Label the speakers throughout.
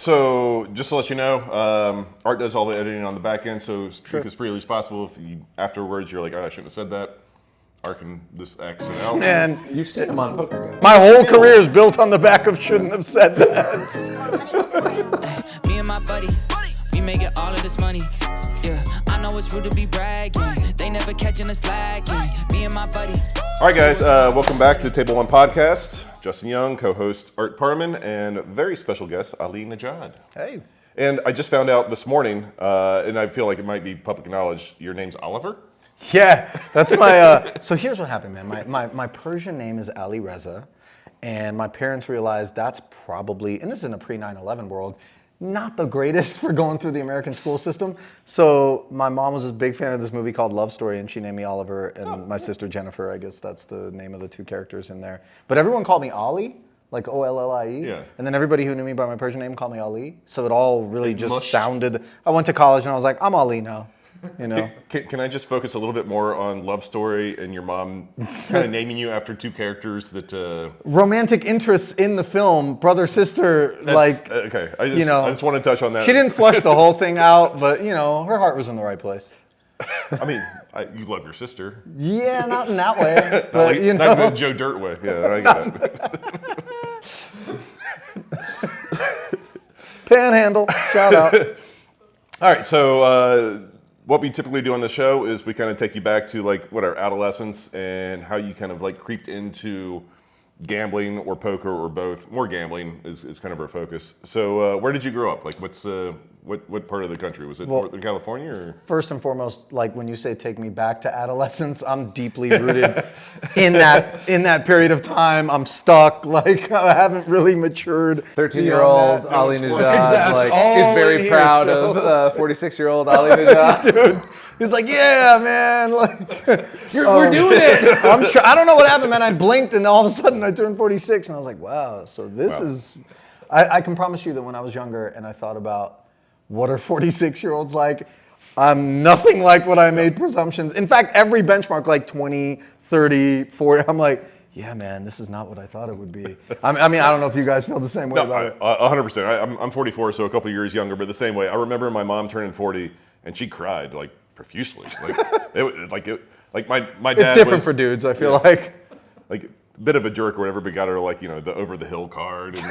Speaker 1: So just to let you know, Art does all the editing on the back end, so speak as freely as possible. If you afterwards you're like, oh, I shouldn't have said that, Art can just exit out.
Speaker 2: And
Speaker 3: You've seen him on Poker Guy.
Speaker 2: my whole career is built on the back of shouldn't have said that.
Speaker 4: Me and my buddy, we make it all of this money. Yeah, I know it's rude to be bragging. They never catching us slacking. Me and my buddy.
Speaker 1: All right, guys, welcome back to Table One Podcast. Justin Young, co-host Art Parmann, and very special guest Ali Nejad.
Speaker 2: Hey.
Speaker 1: And I just found out this morning, and I feel like it might be public knowledge, your name's Oliver?
Speaker 2: Yeah, that's my, so here's what happened, man. My Persian name is Ali Reza, and my parents realized that's probably, and this is in a pre-9/11 world, not the greatest for going through the American school system. So my mom was a big fan of this movie called Love Story, and she named me Oliver, and my sister Jennifer, I guess that's the name of the two characters in there. But everyone called me Ali, like Ollie.
Speaker 1: Yeah.
Speaker 2: And then everybody who knew me by my Persian name called me Ali. So it all really just
Speaker 1: mushed.
Speaker 2: sounded, I went to college and I was like, I'm Ali now, you know?
Speaker 1: Can I just focus a little bit more on Love Story and your mom kind of naming you after two characters that...
Speaker 2: Romantic interests in the film, brother, sister, like,
Speaker 1: okay, I just want to touch on that.
Speaker 2: She didn't flush the whole thing out, but, you know, her heart was in the right place.
Speaker 1: I mean, you love your sister.
Speaker 2: Yeah, not in that way, but,
Speaker 1: Not, like,
Speaker 2: you know.
Speaker 1: not in the Joe Dirt way. Yeah, I get it.
Speaker 2: Panhandle, shout out.
Speaker 1: All right, so what we typically do on the show is we kind of take you back to like what our adolescence and how you kind of like creeped into gambling or poker or both. More gambling is kind of our focus. So where did you grow up? Like what's what part of the country? Was it Northern California or?
Speaker 2: First and foremost, like when you say take me back to adolescence, I'm deeply rooted in that period of time. I'm stuck, like I haven't really matured.
Speaker 3: 13-year-old Ali Nejad is very proud of 46-year-old Ali Nejad.
Speaker 2: Dude, he's like, yeah, man, like
Speaker 3: We're doing it.
Speaker 2: I don't know what happened, man. I blinked and all of a sudden I turned 46 and I was like, wow, so this is, I can promise you that when I was younger and I thought about what are 46-year-olds like, I'm nothing like what I made presumptions. In fact, every benchmark, like 20, 30, 40, I'm like, yeah, man, this is not what I thought it would be. I mean, I don't know if you guys feel the same way about it.
Speaker 1: 100%. I'm 44, so a couple years younger, but the same way. I remember my mom turning 40 and she cried like profusely. Like my dad.
Speaker 2: It's different
Speaker 1: was,
Speaker 2: for dudes, I feel like.
Speaker 1: Like a bit of a jerk or whatever, but got her like, you know, the over the hill card and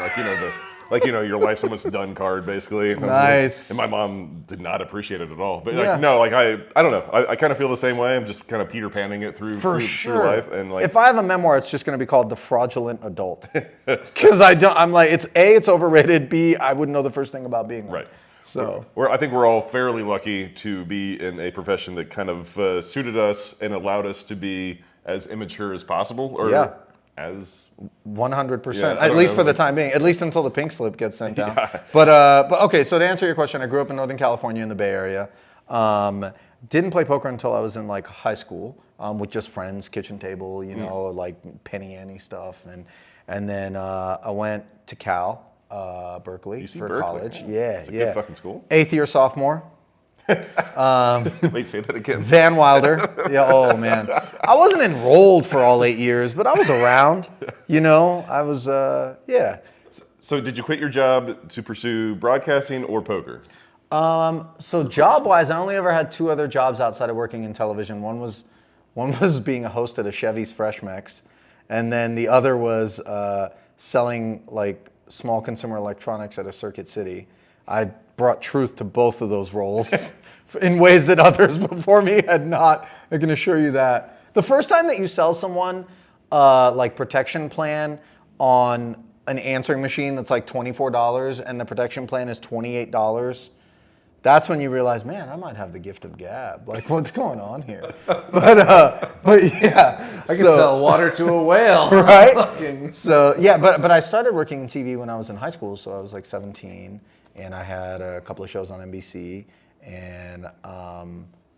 Speaker 1: like, you know, your life's almost done card basically. And
Speaker 2: Nice.
Speaker 1: And my mom did not appreciate it at all. But
Speaker 2: Yeah.
Speaker 1: like, no, like I don't know. I kind of feel the same way. I'm just kind of Peter Panning it through life. And like,
Speaker 2: if I have a memoir, it's just going to be called The Fraudulent Adult. Because I'm like, it's A, it's overrated. B, I wouldn't know the first thing about being one.
Speaker 1: right.
Speaker 2: So
Speaker 1: I think we're all fairly lucky to be in a profession that kind of suited us and allowed us to be as immature as possible. Or
Speaker 2: Yeah.
Speaker 1: as
Speaker 2: 100%.
Speaker 1: Yeah, I
Speaker 2: at
Speaker 1: don't
Speaker 2: least
Speaker 1: know,
Speaker 2: for the
Speaker 1: like-
Speaker 2: time being. At least until the pink slip gets sent down.
Speaker 1: Yeah.
Speaker 2: But okay, so to answer your question, I grew up in Northern California in the Bay Area. Didn't play poker until I was in like high school with just friends, kitchen table, you know, like penny ante stuff. And then I went to Cal, Berkeley
Speaker 1: UC
Speaker 2: for
Speaker 1: Berkeley.
Speaker 2: college. Yeah,
Speaker 1: It's a
Speaker 2: yeah.
Speaker 1: good fucking school.
Speaker 2: 8th year sophomore.
Speaker 1: Wait, say that again.
Speaker 2: Van Wilder. Yeah, oh man. I wasn't enrolled for all 8 years, but I was around. You know, I was, yeah.
Speaker 1: So did you quit your job to pursue broadcasting or poker?
Speaker 2: So job-wise, I only ever had two other jobs outside of working in television. One was being a host at a Chevy's Fresh Mex, and then the other was selling like small consumer electronics at a Circuit City. I brought truth to both of those roles in ways that others before me had not. I can assure you that. The first time that you sell someone like protection plan on an answering machine that's like $24 and the protection plan is $28, that's when you realize, man, I might have the gift of gab. Like, what's going on here? But yeah,
Speaker 3: I could sell water to a whale.
Speaker 2: right? So yeah, but I started working in TV when I was in high school, so I was like 17, and I had a couple of shows on NBC, and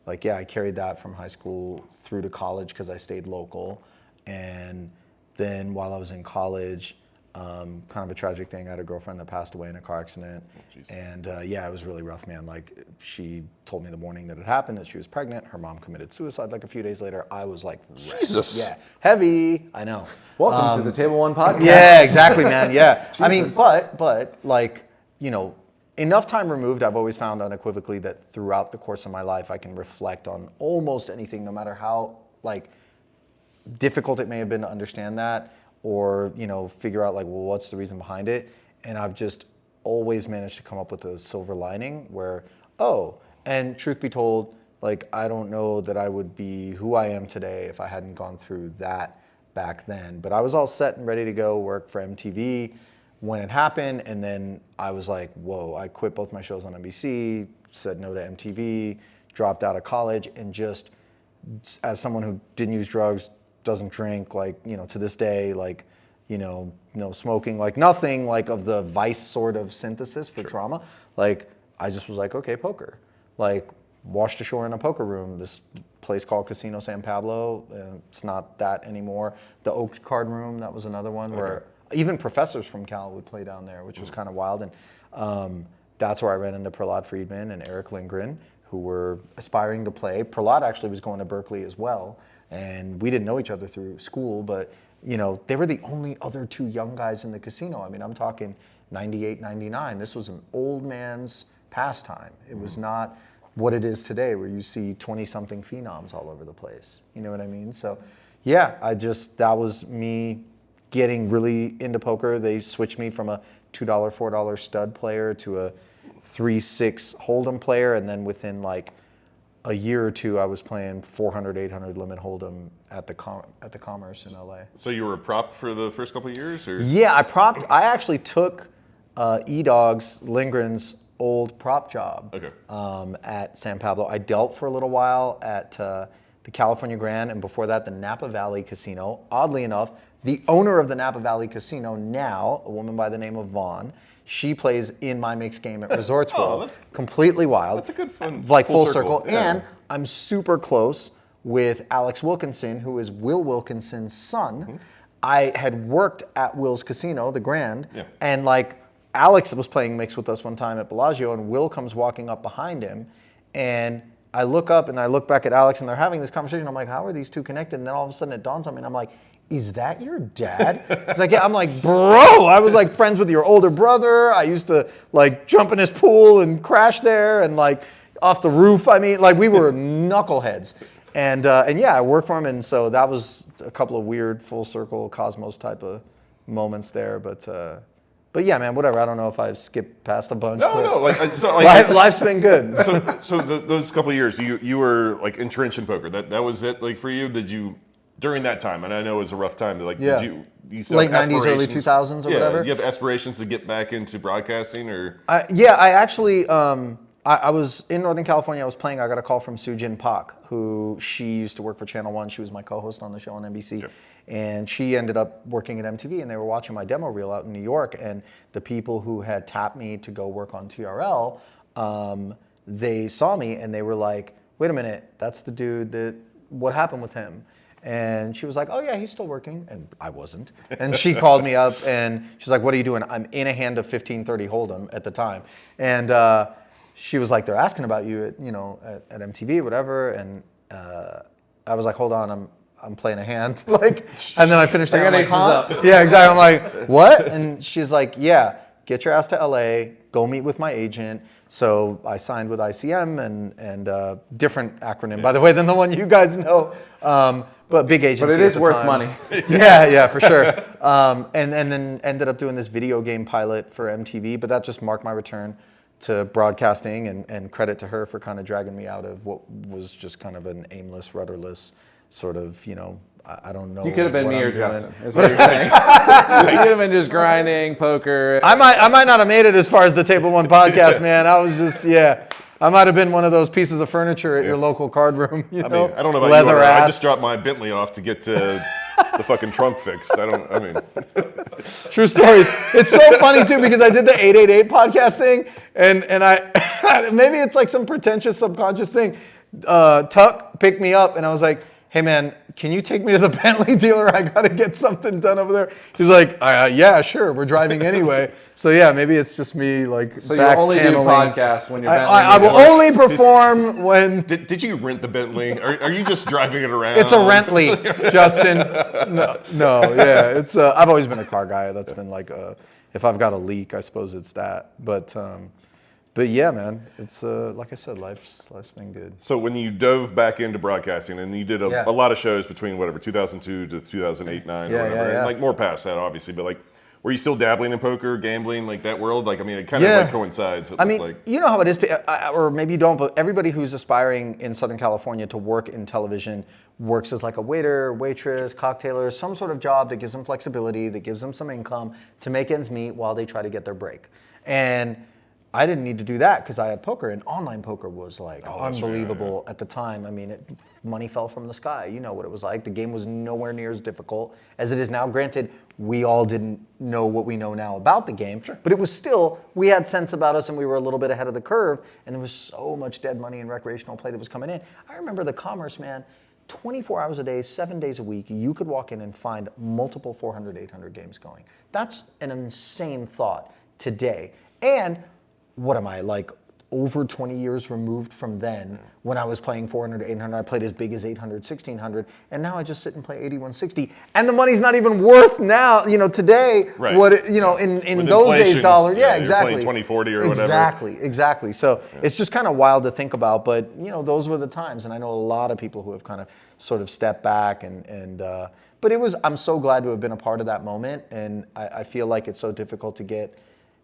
Speaker 2: like yeah, I carried that from high school through to college because I stayed local, and then while I was in college. Kind of a tragic thing. I had a girlfriend that passed away in a car accident, and yeah, it was really rough, man. Like she told me the morning that it happened that she was pregnant. Her mom committed suicide like a few days later. I was like,
Speaker 1: Jesus.
Speaker 2: yeah, heavy. I know.
Speaker 3: Welcome to the Table One Podcast.
Speaker 2: Yeah, exactly, man. Yeah. I mean, but like, you know, enough time removed, I've always found unequivocally that throughout the course of my life, I can reflect on almost anything, no matter how like difficult it may have been to understand that, or figure out like, well, what's the reason behind it. And I've just always managed to come up with a silver lining where, and truth be told, like, I don't know that I would be who I am today if I hadn't gone through that back then. But I was all set and ready to go work for MTV when it happened. And then I was like, whoa, I quit both my shows on NBC, said no to MTV, dropped out of college, and just as someone who didn't use drugs, doesn't drink, like, to this day, like, no smoking, like nothing like of the vice sort of synthesis for trauma. Like, I just was like, okay, poker. Like, washed ashore in a poker room, this place called Casino San Pablo. It's not that anymore. The Oak Card Room, that was another one where even professors from Cal would play down there, which was kind of wild. And that's where I ran into Prahlad Friedman and Eric Lindgren, who were aspiring to play. Prahlad actually was going to Berkeley as well. And we didn't know each other through school, but they were the only other two young guys in the casino. I mean, I'm talking 98, 99. This was an old man's pastime. It was not what it is today, where you see 20-something phenoms all over the place. You know what I mean? So, yeah, that was me getting really into poker. They switched me from a $2, $4 stud player to a 3-6 hold'em player, and then within like a year or two, I was playing 400, 800 limit hold'em at the Commerce in LA.
Speaker 1: So you were a prop for the first couple of years, or?
Speaker 2: Yeah, I actually took E-Dog's Lindgren's old prop job at San Pablo. I dealt for a little while at the California Grand, and before that, the Napa Valley Casino. Oddly enough, the owner of the Napa Valley Casino now, a woman by the name of Vaughn, she plays in my mixed game at Resorts World.
Speaker 1: That's
Speaker 2: completely wild.
Speaker 1: That's a good fun.
Speaker 2: Like full circle.
Speaker 1: Yeah.
Speaker 2: And I'm super close with Alex Wilkinson, who is Will Wilkinson's son. Mm-hmm. I had worked at Will's Casino, the Grand, and like Alex was playing mix with us one time at Bellagio, and Will comes walking up behind him, and I look up and I look back at Alex, and they're having this conversation. I'm like, how are these two connected? And then all of a sudden it dawns on me, and I'm like, is that your dad? He's like, yeah. I'm like, bro, I was like friends with your older brother. I used to like jump in his pool and crash there, and like off the roof. I mean, like we were knuckleheads. And yeah, I worked for him, and so that was a couple of weird full circle Cosmos type of moments there. But yeah, man, whatever. I don't know if I skipped past a bunch.
Speaker 1: No.
Speaker 2: Life's been good.
Speaker 1: So those couple of years, you were like entrenched in poker. That was it. Like for you, did you during that time? And I know it was a rough time. Like, did you still
Speaker 2: late
Speaker 1: have
Speaker 2: '90s, early 2000s, or whatever?
Speaker 1: Do you have aspirations to get back into broadcasting, or?
Speaker 2: I actually. I was in Northern California. I was playing. I got a call from Sujin Pak, who she used to work for Channel 1. She was my co-host on the show on NBC. Sure. And she ended up working at MTV, and they were watching my demo reel out in New York. And the people who had tapped me to go work on TRL, they saw me and they were like, wait a minute, that's the dude what happened with him? And she was like, oh yeah, he's still working. And I wasn't. And she called me up and she's like, what are you doing? I'm in a hand of 1530 Hold'em at the time. And she was like, they're asking about you at MTV, whatever. And I was like, hold on, I'm playing a hand. Like, and then I finished it.
Speaker 3: Like, huh?
Speaker 2: Yeah, exactly. I'm like, what? And she's like, yeah, get your ass to LA, go meet with my agent. So I signed with ICM and different acronym, by the way, than the one you guys know. But big agency.
Speaker 3: But it is worth money.
Speaker 2: Yeah, for sure. And then ended up doing this video game pilot for MTV, but that just marked my return to broadcasting, and credit to her for kind of dragging me out of what was just kind of an aimless, rudderless sort of, I don't know.
Speaker 3: You could have been me or Justin, is what you're saying. You could have been just grinding, poker.
Speaker 2: I might not have made it as far as the Table One podcast, man. I was just, I might have been one of those pieces of furniture at your local card room. I
Speaker 1: mean, I don't know about
Speaker 2: leather
Speaker 1: you.
Speaker 2: ass.
Speaker 1: I just dropped my Bentley off to get to the fucking trunk fixed.
Speaker 2: True stories. It's so funny too, because I did the 888 podcast thing, and I maybe it's like some pretentious subconscious thing. Tuck picked me up, and I was like, hey man, can you take me to the Bentley dealer? I gotta get something done over there. He's like, yeah, sure, we're driving anyway. So yeah, maybe it's just me like.
Speaker 3: So you only do podcasts when you're Bentley.
Speaker 2: I will only perform when.
Speaker 1: Did you rent the Bentley? Are you just driving it around?
Speaker 2: It's a Rentley, Justin. No, yeah, it's. I've always been a car guy. That's been like if I've got a leak, I suppose it's that. But But yeah, man, it's like I said, life's been good.
Speaker 1: So when you dove back into broadcasting, and you did a lot of shows between whatever 2002 to 2008, 9, or whatever, and like more past that, obviously. But like, were you still dabbling in poker, gambling, like that world? Like, I mean, it kind of like coincides.
Speaker 2: I mean, you know how it is, or maybe you don't, but everybody who's aspiring in Southern California to work in television works as like a waiter, waitress, cocktailer, some sort of job that gives them flexibility, that gives them some income to make ends meet while they try to get their break. And I didn't need to do that because I had poker, and online poker was like unbelievable at the time. I mean, money fell from the sky. You know what it was like. The game was nowhere near as difficult as it is now. Granted, we all didn't know what we know now about the game, but it was still, we had sense about us and we were a little bit ahead of the curve, and there was so much dead money and recreational play that was coming in. I remember the commerce, man, 24 hours a day, 7 days a week, you could walk in and find multiple 400, 800 games going. That's an insane thought today. And what am I, like over 20 years removed from then when I was playing 400, 800, I played as big as 800, 1600, and now I just sit and play 8160, and the money's not even worth now, you know, today, what it, you know, in those days, dollars, exactly.
Speaker 1: 2040 or whatever.
Speaker 2: Exactly. So it's just kind of wild to think about, but you know, those were the times, and I know a lot of people who have kind of sort of stepped back but I'm so glad to have been a part of that moment, and I feel like it's so difficult to get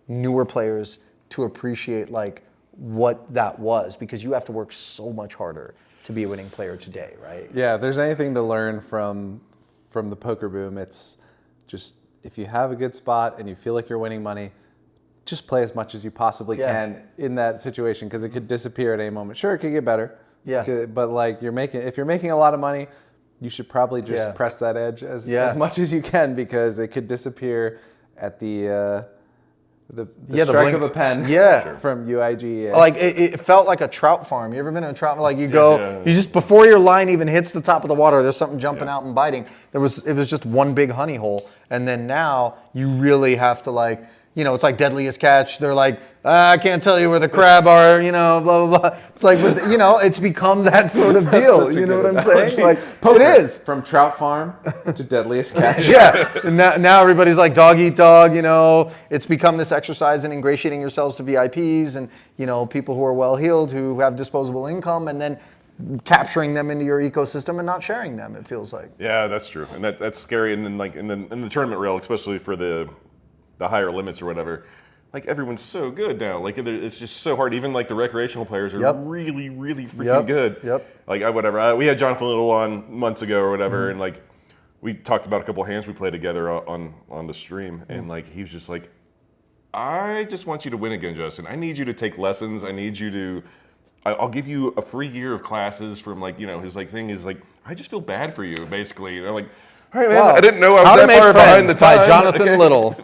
Speaker 2: newer players to appreciate like what that was, because you have to work so much harder to be a winning player today, right?
Speaker 3: Yeah, if there's anything to learn from the poker boom, it's just if you have a good spot and you feel like you're winning money, just play as much as you possibly can in that situation, because it could disappear at any moment. Sure, it could get better. Yeah. But like if you're making a lot of money, you should probably just press that edge as much as you can, because it could disappear at the strike of a pen from UIG.
Speaker 2: Like it felt like a trout farm. You ever been to a trout farm? Like you go, you just, before your line even hits the top of the water, there's something jumping out and biting. It was just one big honey hole. And then now you really have to, like, you know, it's like Deadliest Catch. They're like, I can't tell you where the crab are, you know, blah, blah, blah. It's like, you know, it's become that sort of deal. You know what I'm saying? Like,
Speaker 3: poker,
Speaker 2: it is.
Speaker 3: From Trout Farm to Deadliest Catch.
Speaker 2: And now everybody's like dog eat dog, you know. It's become this exercise in ingratiating yourselves to VIPs and, you know, people who are well-heeled, who have disposable income, and then capturing them into your ecosystem and not sharing them, it feels like.
Speaker 1: Yeah, that's true. And that's scary. And then like in the tournament rail, especially for the higher limits or whatever, like everyone's so good now. Like it's just so hard. Even like the recreational players are really, really freaking good. Like we had Jonathan Little on months ago or whatever, and like we talked about a couple of hands we played together on the stream, and like he was just like, I just want you to win again, Justin. I need you to take lessons. I need you to. I'll give you a free year of classes from, like, you know, his like thing is like, I just feel bad for you, basically. You know, like, all right, man, I didn't know I was that far behind the time.
Speaker 2: By Jonathan Little.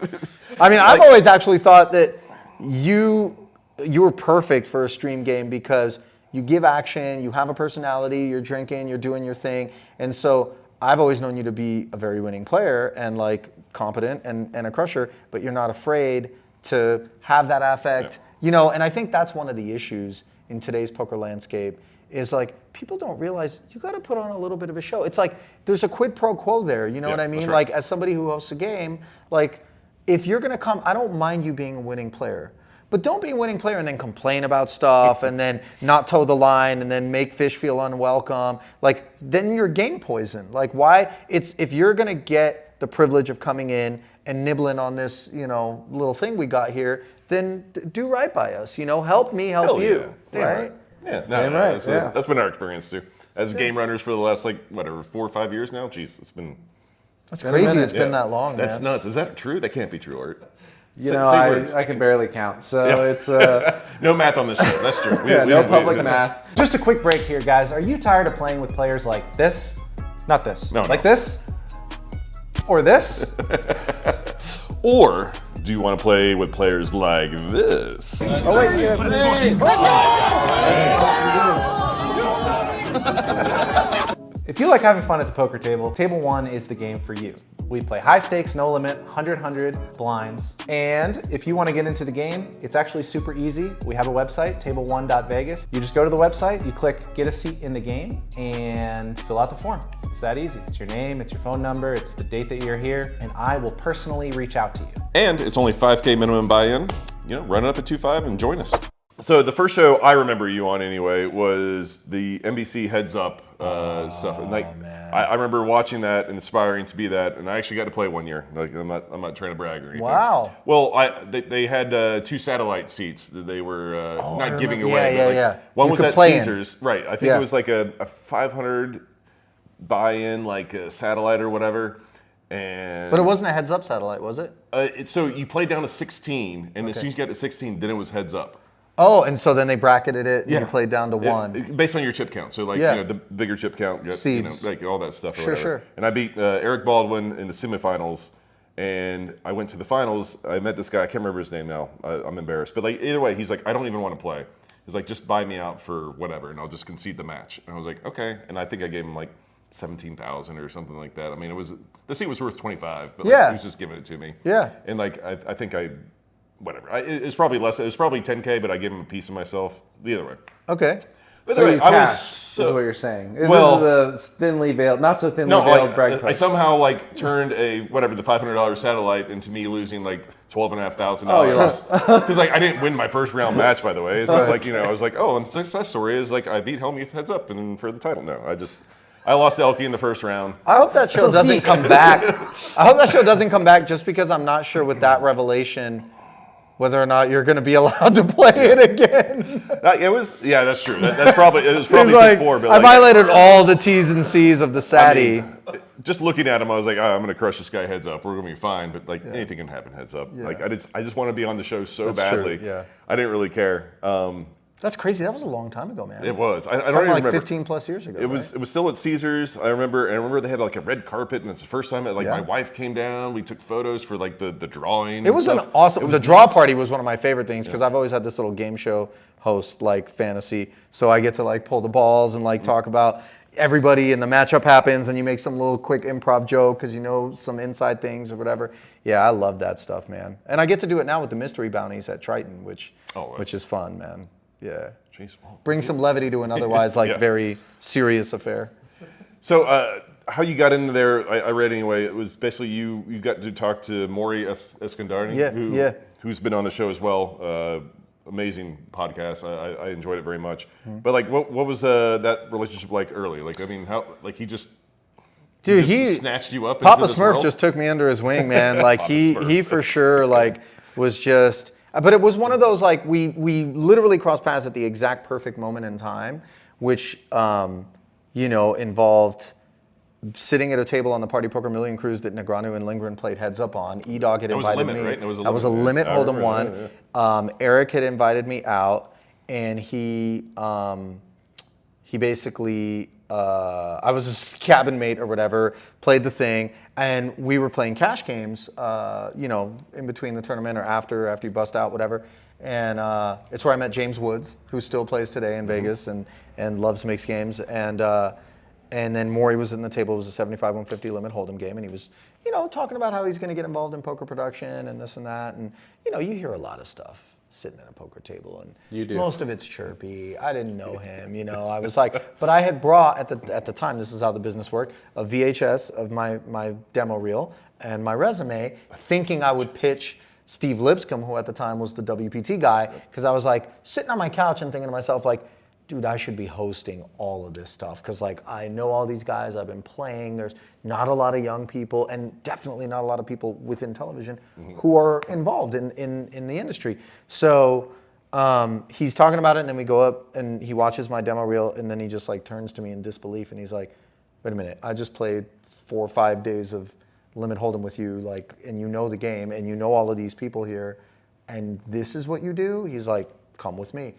Speaker 2: I mean, I've always actually thought that you were perfect for a stream game, because you give action, you have a personality, you're drinking, you're doing your thing. And so I've always known you to be a very winning player and like competent and a crusher, but you're not afraid to have that affect, you know, and I think that's one of the issues in today's poker landscape is like people don't realize you got to put on a little bit of a show. It's like there's a quid pro quo there, you know what I mean? Right. Like as somebody who hosts a game, like if you're going to come, I don't mind you being a winning player, but don't be a winning player and then complain about stuff and then not toe the line and then make fish feel unwelcome. Like then you're game poison. Like why? It's if you're going to get the privilege of coming in and nibbling on this, you know, little thing we got here, then do right by us. You know, help me, help you. Right?
Speaker 1: Yeah, that's been our experience too. As game runners for the last, like, whatever, 4 or 5 years now. Jeez, it's been.
Speaker 2: That's crazy. It's been that long.
Speaker 1: That's nuts. Is that true? That can't be true, Art.
Speaker 3: You know, I can barely count, so it's
Speaker 1: no math on this show. That's true.
Speaker 3: No public math. Just a quick break here, guys. Are you tired of playing with players like this? Not this.
Speaker 1: No.
Speaker 3: Like this? Or this?
Speaker 1: Or do you want to play with players like this?
Speaker 3: Oh wait, If you like having fun at the poker table, Table 1 is the game for you. We play high stakes, no limit, 100 blinds. And if you want to get into the game, it's actually super easy. We have a website, table1.vegas. You just go to the website, you click get a seat in the game, and fill out the form. It's that easy. It's your name, it's your phone number, it's the date that you're here, and I will personally reach out to you.
Speaker 1: And it's only $5K minimum buy-in. You know, run it up at 2.5 and join us. So the first show I remember you on anyway was the NBC Heads Up stuff. And like,
Speaker 2: man.
Speaker 1: I remember watching that and aspiring to be that, and I actually got to play one year. Like, I'm not trying to brag or anything.
Speaker 2: Wow.
Speaker 1: Well, they had 2 satellite seats that they were not giving
Speaker 2: remember.
Speaker 1: away.
Speaker 2: Yeah,
Speaker 1: but, like,
Speaker 2: yeah.
Speaker 1: One
Speaker 2: You
Speaker 1: was
Speaker 2: could
Speaker 1: at
Speaker 2: play in.
Speaker 1: Caesars, right? I think
Speaker 2: Yeah.
Speaker 1: it was like a 500 buy-in, like a satellite or whatever. And
Speaker 2: But it wasn't a heads up satellite, was it?
Speaker 1: so you played down to 16, and as soon as you got to 16, then it was heads up.
Speaker 2: Oh, and so then they bracketed it and you played down to
Speaker 1: Yeah,
Speaker 2: 1.
Speaker 1: based on your chip count. So like
Speaker 2: Yeah.
Speaker 1: the bigger chip count, got,
Speaker 2: Seeds.
Speaker 1: like all that stuff. Or
Speaker 2: Sure,
Speaker 1: whatever.
Speaker 2: sure.
Speaker 1: And I beat Eric Baldwin in the semifinals, and I went to the finals. I met this guy. I can't remember his name now. I'm embarrassed. But like either way, he's like, I don't even want to play. He's like, just buy me out for whatever, and I'll just concede the match. And I was like, okay. And I think I gave him like 17,000 or something like that. I mean, the seat was worth 25, but like,
Speaker 2: Yeah.
Speaker 1: he was just giving it to me.
Speaker 2: Yeah.
Speaker 1: And like I think whatever. It's probably less. It was probably 10K, but I gave him a piece of myself. Either way.
Speaker 2: Okay.
Speaker 1: But
Speaker 3: So
Speaker 1: anyway,
Speaker 3: you
Speaker 1: I was
Speaker 3: cashed, is what you're saying.
Speaker 1: Well-
Speaker 3: This is a thinly veiled, not so thinly
Speaker 1: no,
Speaker 3: veiled brag
Speaker 1: like, I
Speaker 3: post.
Speaker 1: somehow like turned the $500 satellite into me losing like $12,500.
Speaker 3: Oh, you lost.
Speaker 1: Because like I didn't win my first round match, by the way. So like I was like, oh, and the success story is like I beat Helmuth heads up and for the title. No, I lost to Elke in the first round.
Speaker 2: I hope that show doesn't come back. I hope that show doesn't come back just because I'm not sure with that revelation whether or not you're going to be allowed to play it again.
Speaker 1: That's true. That's probably it was probably
Speaker 2: He's like,
Speaker 1: piss poor, but
Speaker 2: I
Speaker 1: like,
Speaker 2: violated all the T's and C's of the
Speaker 1: I
Speaker 2: SATI.
Speaker 1: mean, just looking at him, I was like, I'm gonna crush this guy heads up. We're gonna be fine. But like anything can happen heads up.
Speaker 2: Yeah.
Speaker 1: Like I just want to be on the show so
Speaker 2: That's true,
Speaker 1: badly.
Speaker 2: yeah.
Speaker 1: I didn't really care.
Speaker 2: That's crazy. That was a long time ago, man.
Speaker 1: It was. I don't
Speaker 2: Talking
Speaker 1: even
Speaker 2: like
Speaker 1: remember.
Speaker 2: 15 plus years ago.
Speaker 1: It was still at Caesars. I remember they had like a red carpet, and it's the first time that like
Speaker 2: Yeah.
Speaker 1: my wife came down. We took photos for like the drawing.
Speaker 2: It was an awesome. The draw party was one of my favorite things because I've always had this little game show host like fantasy. So I get to like pull the balls and like talk about everybody, and the matchup happens, and you make some little quick improv joke because you know some inside things or whatever. Yeah, I love that stuff, man. And I get to do it now with the mystery bounties at Triton, which is fun, man. Yeah.
Speaker 1: Jeez, well,
Speaker 2: Bring some levity to an otherwise like
Speaker 1: Yeah.
Speaker 2: very serious affair.
Speaker 1: So how you got into there? I read anyway. It was basically you got to talk to Mori Eskandani, who's been on the show as well. Amazing podcast. I enjoyed it very much. But like, what was that relationship like early? Like, I mean, how like he just.
Speaker 2: Dude,
Speaker 1: he snatched you up.
Speaker 2: Papa
Speaker 1: into this
Speaker 2: Smurf
Speaker 1: world?
Speaker 2: just took me under his wing, man. Like
Speaker 1: Papa
Speaker 2: he
Speaker 1: Smurf.
Speaker 2: for sure like was just. But it was one of those like we literally crossed paths at the exact perfect moment in time, which involved sitting at a table on the Party Poker Million Cruise that Negreanu and Lindgren played heads up on. E-Dog had
Speaker 1: That was a
Speaker 2: invited
Speaker 1: limit,
Speaker 2: me.
Speaker 1: right? That was a
Speaker 2: That was a
Speaker 1: limit,
Speaker 2: limit
Speaker 1: yeah. I
Speaker 2: hold'em
Speaker 1: remember
Speaker 2: one.
Speaker 1: that,
Speaker 2: Eric had invited me out, and he basically I was his cabin mate or whatever, played the thing, and we were playing cash games, in between the tournament or after you bust out, whatever. And it's where I met James Woods, who still plays today in Vegas and loves mixed games. And then Mori was in the table. It was a 75-150 limit hold'em game, and he was, talking about how he's going to get involved in poker production and this and that. And you hear a lot of stuff sitting at a poker table, and
Speaker 3: You do.
Speaker 2: most of it's chirpy. I didn't know him, I was like, but I had brought at the time, this is how the business worked, a VHS of my demo reel and my resume, thinking I would pitch Steve Lipscomb, who at the time was the WPT guy, because I was like sitting on my couch and thinking to myself like, dude, I should be hosting all of this stuff because like I know all these guys, I've been playing, there's not a lot of young people and definitely not a lot of people within television who are involved in the industry. So he's talking about it, and then we go up and he watches my demo reel, and then he just like turns to me in disbelief and he's like, wait a minute, I just played 4 or 5 days of limit hold'em with you, like, and you know the game and you know all of these people here, and this is what you do? He's like, come with me.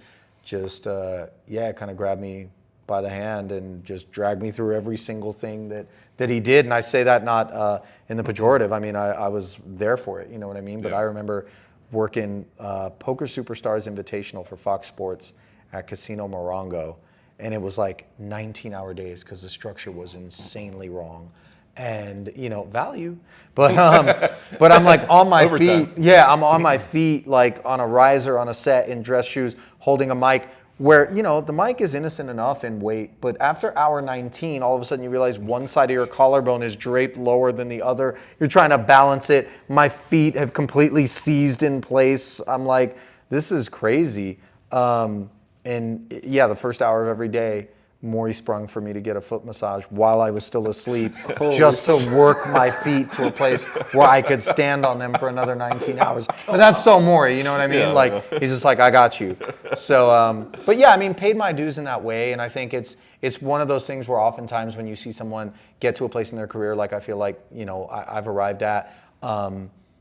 Speaker 2: Just kind of grabbed me by the hand and just dragged me through every single thing that he did. And I say that not in the pejorative. I mean, I was there for it. You know what I mean? But
Speaker 1: Yeah.
Speaker 2: I remember working Poker Superstars Invitational for Fox Sports at Casino Morongo, and it was like 19-hour days because the structure was insanely wrong. And value, but I'm like on my
Speaker 1: Overtime.
Speaker 2: feet. Yeah, I'm on my feet like on a riser on a set in dress shoes, holding a mic. Where the mic is innocent enough in weight, but after hour 19, all of a sudden you realize one side of your collarbone is draped lower than the other. You're trying to balance it. My feet have completely seized in place. I'm like, this is crazy. And yeah, the first hour of every day, Mori sprung for me to get a foot massage while I was still asleep, just to work my feet to a place where I could stand on them for another 19 hours. But that's so Mori, you know what I mean?
Speaker 1: Yeah,
Speaker 2: like he's just like, I got you. So, but yeah, I mean, paid my dues in that way, and I think it's one of those things where oftentimes when you see someone get to a place in their career, like I feel like I've arrived at,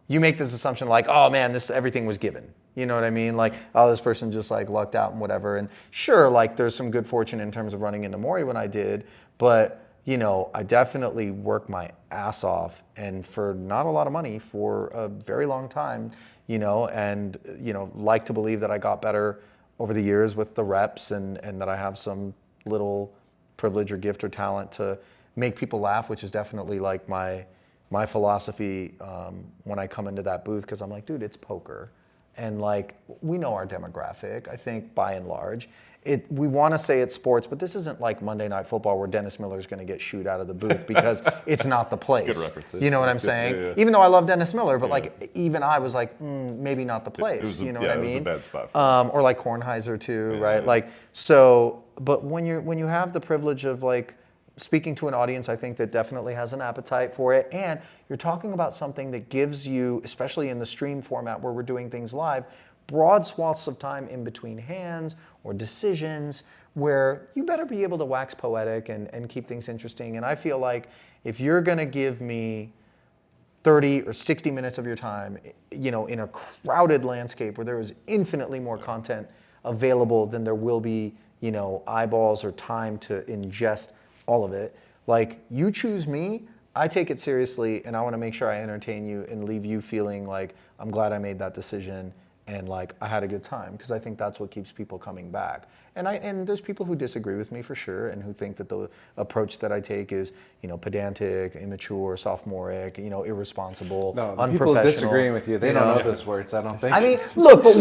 Speaker 2: you make this assumption like, oh man, everything was given. You know what I mean? Like, oh, this person just like lucked out and whatever. And sure, like there's some good fortune in terms of running into Mori when I did, but I definitely worked my ass off and for not a lot of money for a very long time, and like to believe that I got better over the years with the reps and that I have some little privilege or gift or talent to make people laugh, which is definitely like my philosophy when I come into that booth, because I'm like, dude, it's poker. And like, we know our demographic, I think by and large. We want to say it's sports, but this isn't like Monday Night Football where Dennis Miller is going to get shooed out of the booth because it's not the place.
Speaker 1: Good references.
Speaker 2: You know what I'm saying?
Speaker 1: Yeah.
Speaker 2: Even though I love Dennis Miller, but like even I was like, maybe not the place. You know what I mean?
Speaker 1: It was a bad spot for him.
Speaker 2: Or like Kornheiser too, right? Like so. But when you have the privilege of like speaking to an audience, I think that definitely has an appetite for it, and you're talking about something that gives you, especially in the stream format where we're doing things live, broad swaths of time in between hands or decisions where you better be able to wax poetic and keep things interesting. And I feel like if you're going to give me 30 or 60 minutes of your time, in a crowded landscape where there is infinitely more content available than there will be, eyeballs or time to ingest all of it. Like, you choose me, I take it seriously, and I want to make sure I entertain you and leave you feeling like I'm glad I made that decision and like I had a good time, because I think that's what keeps people coming back. And there's people who disagree with me for sure, and who think that the approach that I take is, pedantic, immature, sophomoric, irresponsible,
Speaker 3: No, the
Speaker 2: unprofessional.
Speaker 3: people disagreeing with you, they don't know those words, I don't think.
Speaker 2: I mean, look, but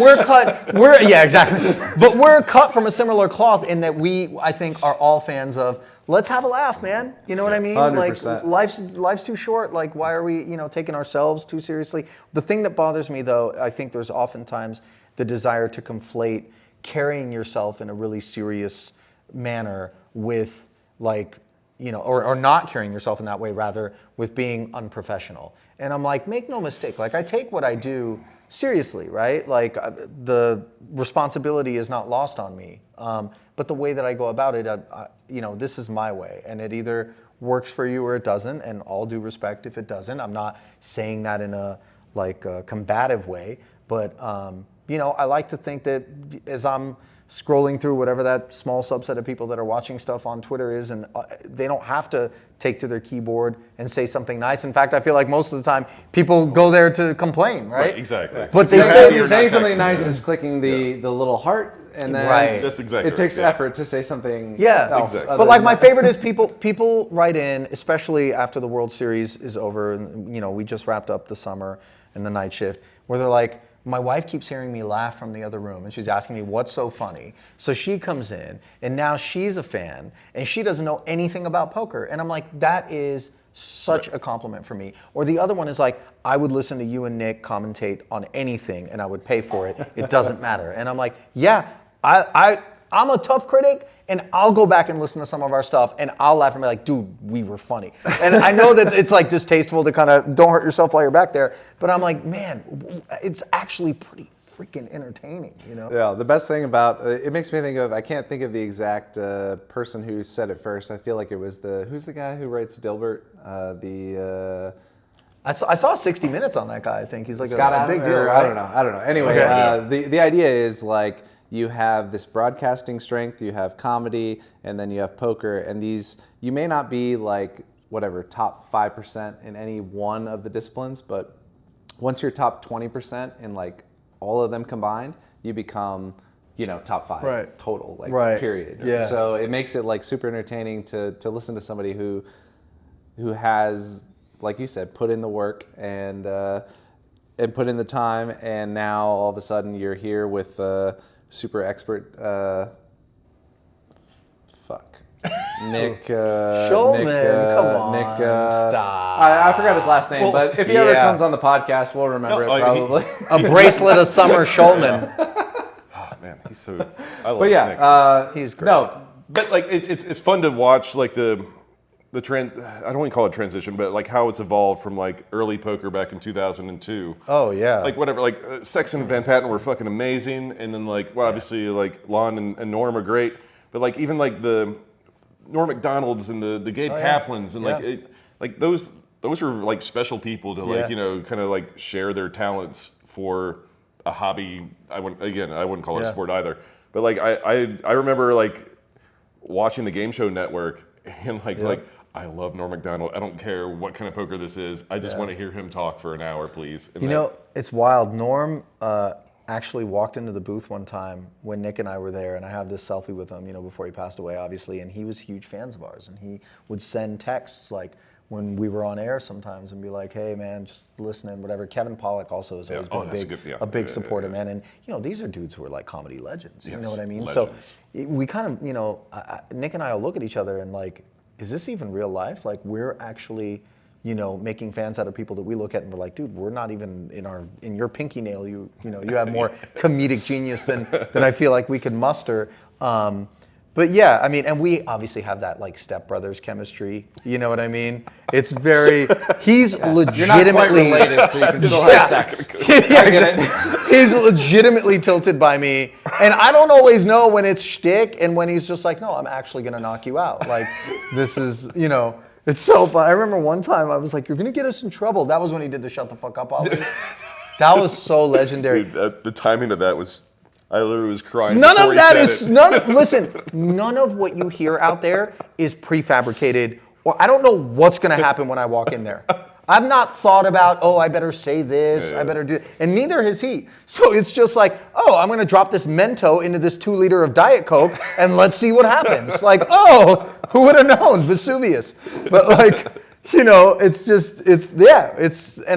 Speaker 2: yeah, exactly. But we're cut from a similar cloth in that I think, are all fans of, let's have a laugh, man. You know what I mean?
Speaker 3: 100%.
Speaker 2: Like, life's too short. Like, why are we, taking ourselves too seriously? The thing that bothers me, though, I think there's oftentimes the desire to conflate carrying yourself in a really serious manner with, like, or not carrying yourself in that way, rather, with being unprofessional. And I'm like, make no mistake. Like, I take what I do seriously, right? Like, the responsibility is not lost on me. But the way that I go about it, this is my way, and it either works for you or it doesn't. And all due respect if it doesn't. I'm not saying that in a combative way, but I like to think that as I'm scrolling through whatever that small subset of people that are watching stuff on Twitter is, and they don't have to take to their keyboard and say something nice. In fact, I feel like most of the time people go there to complain, right?
Speaker 1: Exactly.
Speaker 2: But they
Speaker 3: saying something nice is clicking the little heart, and then
Speaker 2: Right.
Speaker 1: That's exactly
Speaker 3: it takes
Speaker 1: right, yeah.
Speaker 3: effort to say something
Speaker 2: Yeah,
Speaker 3: else.
Speaker 1: Exactly.
Speaker 2: But like, my favorite is people write in, especially after the World Series is over, and we just wrapped up the summer and the night shift, where they're like, my wife keeps hearing me laugh from the other room, and she's asking me what's so funny. So she comes in, and now she's a fan, and she doesn't know anything about poker. And I'm like, that is such a compliment for me. Or the other one is like, I would listen to you and Nick commentate on anything, and I would pay for it. It doesn't matter. And I'm like, yeah, I'm a tough critic, and I'll go back and listen to some of our stuff, and I'll laugh and be like, dude, we were funny. And I know that it's like distasteful to kind of, don't hurt yourself while you're back there, but I'm like, man, it's actually pretty freaking entertaining,
Speaker 3: Yeah, the best thing about it makes me think of, I can't think of the exact person who said it first. I feel like it was who's the guy who writes Dilbert?
Speaker 2: I saw 60 Minutes on that guy. I think he's like
Speaker 3: Scott
Speaker 2: a big deal,
Speaker 3: or,
Speaker 2: right?
Speaker 3: I don't know. Anyway,
Speaker 2: Okay.
Speaker 3: the idea is like, you have this broadcasting strength, you have comedy, and then you have poker. And you may not be like, whatever, top 5% in any one of the disciplines, but once you're top 20% in like all of them combined, you become, top 5
Speaker 2: Right.
Speaker 3: total, like
Speaker 2: Right.
Speaker 3: period.
Speaker 2: Yeah.
Speaker 3: So it makes it like super entertaining to listen to somebody who has, like you said, put in the work and put in the time, and now all of a sudden you're here with super expert, Nick
Speaker 2: Schulman, come on,
Speaker 3: Nick,
Speaker 2: stop.
Speaker 3: I forgot his last name, but if he ever
Speaker 2: yeah.
Speaker 3: comes on the podcast, we'll remember it probably.
Speaker 2: A bracelet of Summer Schulman.
Speaker 1: man, he's so. I love
Speaker 3: But
Speaker 1: Nick.
Speaker 3: yeah,
Speaker 2: He's great.
Speaker 3: No,
Speaker 1: But like it's fun to watch like the I don't want to call it transition, but like how it's evolved from like early poker back in 2002.
Speaker 2: Oh yeah.
Speaker 1: Like whatever, like Sex and Van Patten were fucking amazing, and then like well obviously like Lon and Norm are great, but like even like the Norm Macdonalds and the Gabe Kaplans and like those are like special people to like kind of like share their talents for a hobby. I wouldn't call it a sport either, but like I remember like watching the Game Show Network and like I love Norm Macdonald. I don't care what kind of poker this is. I just want to hear him talk for an hour, please. And
Speaker 2: You know, it's wild. Norm actually walked into the booth one time when Nick and I were there, and I have this selfie with him, before he passed away, obviously, and he was huge fans of ours, and he would send texts like when we were on air sometimes and be like, hey man, just listening, whatever. Kevin Pollak also has always been a big supporter, man. And these are dudes who are like comedy legends. You know what I mean?
Speaker 1: Legends.
Speaker 2: So we kind of, Nick and I will look at each other and like, is this even real life? Like we're actually, making fans out of people that we look at and we're like, dude, we're not even in your pinky nail. You have more comedic genius than I feel like we can muster. But yeah, I mean, and we obviously have that like stepbrothers chemistry. You know what I mean? It's very. He's legitimately
Speaker 3: you're not quite related, so you can still have sex.
Speaker 2: I get it. He's legitimately tilted by me, and I don't always know when it's shtick and when he's just like, no, I'm actually gonna knock you out. Like, this is, it's so fun. I remember one time I was like, you're gonna get us in trouble. That was when he did the shut the fuck up Ollie. That was so legendary.
Speaker 1: Dude, the timing of that was. I literally was crying.
Speaker 2: None of that is listen. None of what you hear out there is prefabricated, or I don't know what's going to happen when I walk in there. I've not thought about, I better say this, I better do, and neither has he. So it's just like, I'm going to drop this Mento into this 2 liter of Diet Coke, and let's see what happens. Like, who would have known? Vesuvius. But like, and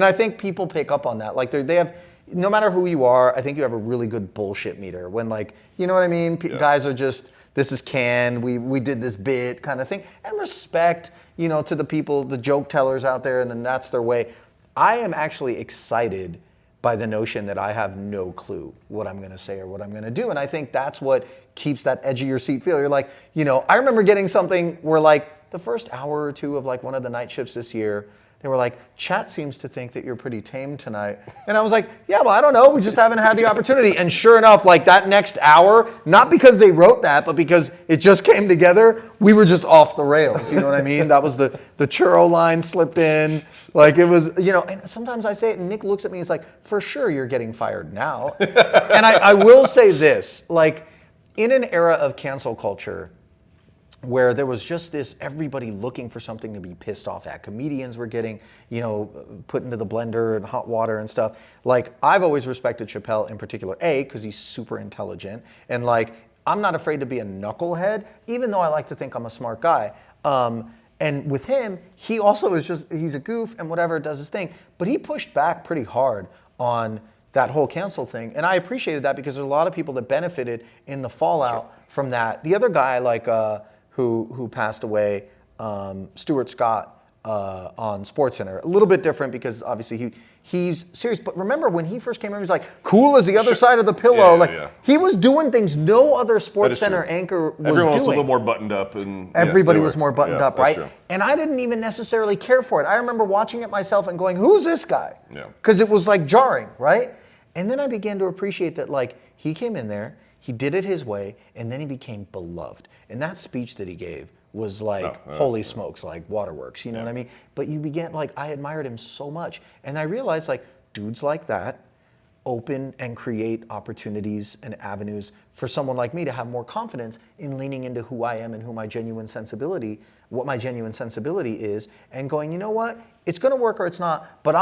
Speaker 2: I think people pick up on that. Like they have. No matter who you are, I think you have a really good bullshit meter. When like, you know what I mean? Guys are just, this is canned, we did this bit kind of thing. And respect, to the people, the joke tellers out there, and then that's their way. I am actually excited by the notion that I have no clue what I'm gonna say or what I'm gonna do. And I think that's what keeps that edge of your seat feel. You're like, I remember getting something where like the first hour or two of like one of the night shifts this year, they were like, chat seems to think that you're pretty tame tonight. And I was like, yeah, well, I don't know. We just haven't had the opportunity. And sure enough, like that next hour, not because they wrote that, but because it just came together, we were just off the rails. You know what I mean? That was the churro line slipped in. Like it was, and sometimes I say it and Nick looks at me and is like, for sure you're getting fired now. And I will say this, like in an era of cancel culture, where there was just this everybody looking for something to be pissed off at. Comedians were getting, put into the blender and hot water and stuff. Like, I've always respected Chappelle in particular, because he's super intelligent. And like, I'm not afraid to be a knucklehead, even though I like to think I'm a smart guy. And with him, he also is he's a goof and whatever, does his thing. But he pushed back pretty hard on that whole cancel thing. And I appreciated that because there's a lot of people that benefited in the fallout from that. The other guy, like, who passed away, Stuart Scott on SportsCenter. A little bit different because obviously he's serious. But remember when he first came in, he was like cool as the other side of the pillow. He was doing things no other SportsCenter anchor was
Speaker 1: Everyone was
Speaker 2: doing.
Speaker 1: a little more buttoned up, and
Speaker 2: everybody was more buttoned up, right?
Speaker 1: True.
Speaker 2: And I didn't even necessarily care for it. I remember watching it myself and going, "Who's this guy?"
Speaker 1: Yeah.
Speaker 2: Because it was like jarring, right? And then I began to appreciate that, like he came in there. He did it his way, and then he became beloved. And that speech that he gave was like, holy smokes, like waterworks, you know what I mean? But you began, like, I admired him so much. And I realized, like, dudes like that open and create opportunities and avenues for someone like me to have more confidence in leaning into who I am and what my genuine sensibility is, and going, you know what? It's going to work or it's not, but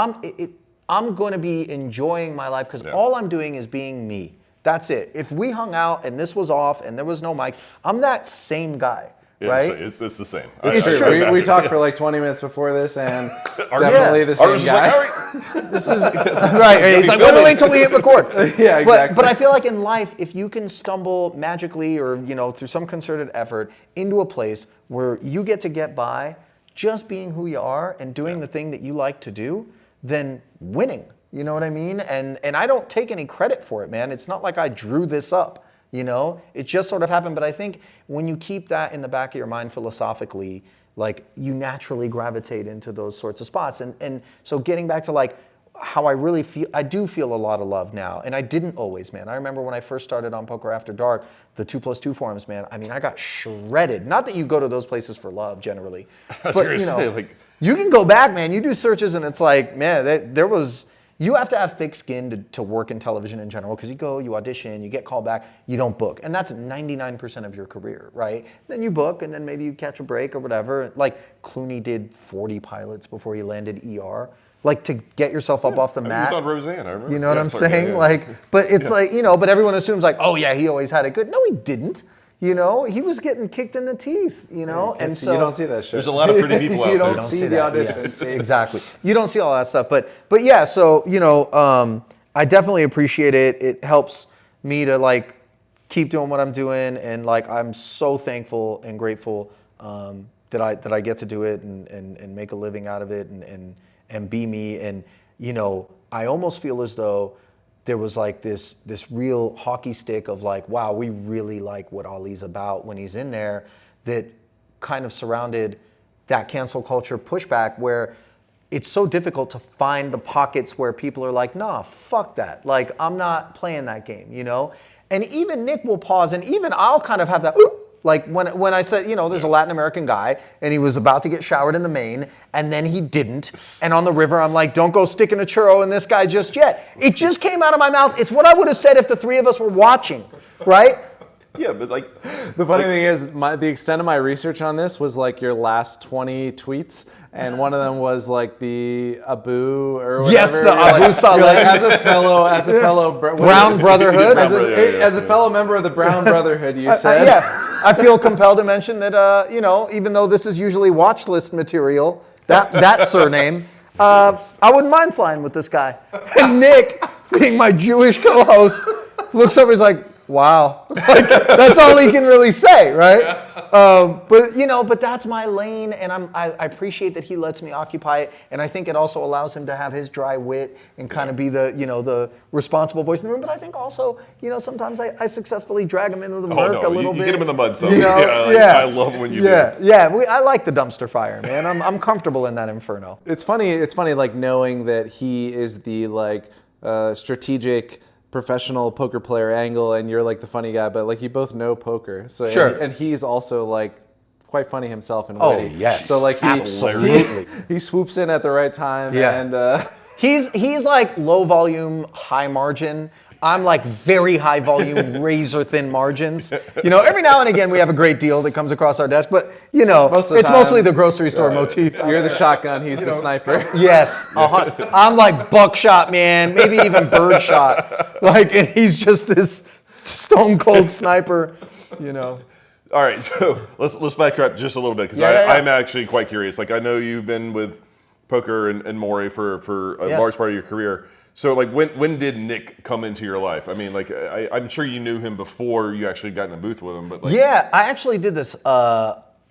Speaker 2: I'm going to be enjoying my life because all I'm doing is being me. That's it. If we hung out and this was off and there was no mics, I'm that same guy, right?
Speaker 1: It's the same.
Speaker 3: It's true. We talked for like 20 minutes before this, and definitely the same guy.
Speaker 2: This is right. It's like, wait until we hit record.
Speaker 3: Yeah, exactly.
Speaker 2: But I feel like in life, if you can stumble magically or through some concerted effort into a place where you get by just being who you are and doing the thing that you like to do, then winning. You know what I mean? And I don't take any credit for it, man. It's not like I drew this up. You know, it just sort of happened. But I think when you keep that in the back of your mind philosophically, like you naturally gravitate into those sorts of spots. And so getting back to like how I really feel, I do feel a lot of love now. And I didn't always, man. I remember when I first started on Poker After Dark, the 2+2 forums, man. I mean, I got shredded. Not that you go to those places for love generally, but you know, you can go back, man. You do searches and it's like, man, there was, you have to have thick skin to work in television in general, because you go, you audition, you get called back, you don't book. And that's 99% of your career, right? Then you book and then maybe you catch a break or whatever. Like Clooney did 40 pilots before he landed ER. Like to get yourself up off the mat.
Speaker 1: He was on Roseanne, I remember.
Speaker 2: You know what I'm saying? Like, but it's like, you know, but everyone assumes like, oh yeah, he always had it good. No, he didn't. You know, he was getting kicked in the teeth, you know?
Speaker 3: And so you don't see that shit.
Speaker 1: There's a lot of pretty people out there.
Speaker 3: You don't see the auditions.
Speaker 2: Yes, exactly. You don't see all that stuff. But yeah, so, you know, I definitely appreciate it. It helps me to like keep doing what I'm doing. And like, I'm so thankful and grateful that I get to do it and make a living out of it and be me. And, you know, I almost feel as though there was like this real hockey stick of like, wow, we really like what Ali's about when he's in there, that kind of surrounded that cancel culture pushback, where it's so difficult to find the pockets where people are like, nah, fuck that. Like, I'm not playing that game, you know? And even Nick will pause, and even I'll kind of have that, like when I said, you know, there's a Latin American guy and he was about to get showered in the main and then he didn't. And on the river, I'm like, don't go sticking a churro in this guy just yet. It just came out of my mouth. It's what I would have said if the three of us were watching, right?
Speaker 1: Yeah, but like...
Speaker 3: The funny thing is, the extent of my research on this was like your last 20 tweets. And one of them was like the Abu or whatever.
Speaker 2: Yes, the Abu Saleh.
Speaker 3: Like, as a fellow
Speaker 2: Brown Brotherhood.
Speaker 3: As a fellow member of the Brown Brotherhood, you said.
Speaker 2: Yeah, I feel compelled to mention that, you know, even though this is usually watch list material, that surname, I wouldn't mind flying with this guy. And Nick, being my Jewish co-host, looks over, he's like, wow. Like, that's all he can really say, right? But you know, but that's my lane, and I appreciate that he lets me occupy it, and I think it also allows him to have his dry wit and kind of be the, you know, the responsible voice in the room. But I think also, you know, sometimes I successfully drag him into the murk a little bit.
Speaker 1: You get him in the mud, so
Speaker 2: you know?
Speaker 1: I love when you do.
Speaker 2: Yeah, I like the dumpster fire, man. I'm comfortable in that inferno.
Speaker 3: It's funny, like knowing that he is the like strategic professional poker player angle and you're like the funny guy, but like you both know poker, so
Speaker 2: sure.
Speaker 3: And he's also like quite funny himself and
Speaker 2: witty.
Speaker 3: witty.
Speaker 2: Yes,
Speaker 3: so like he swoops in at the right time.
Speaker 2: Yeah.
Speaker 3: And
Speaker 2: he's like low volume, high margin. I'm like very high volume, razor thin margins. You know, every now and again we have a great deal that comes across our desk, but you know, it's mostly the grocery store motif.
Speaker 3: You're the shotgun, he's the sniper.
Speaker 2: Yes, I'm like buckshot, man, maybe even birdshot. Like, and he's just this stone cold sniper, you know.
Speaker 1: All right, so let's back up just a little bit, because I'm actually quite curious. Like, I know you've been with poker and Mori for a large part of your career. So, like, when did Nick come into your life? I mean, like, I'm sure you knew him before you actually got in a booth with him, but like...
Speaker 2: Yeah, I actually did this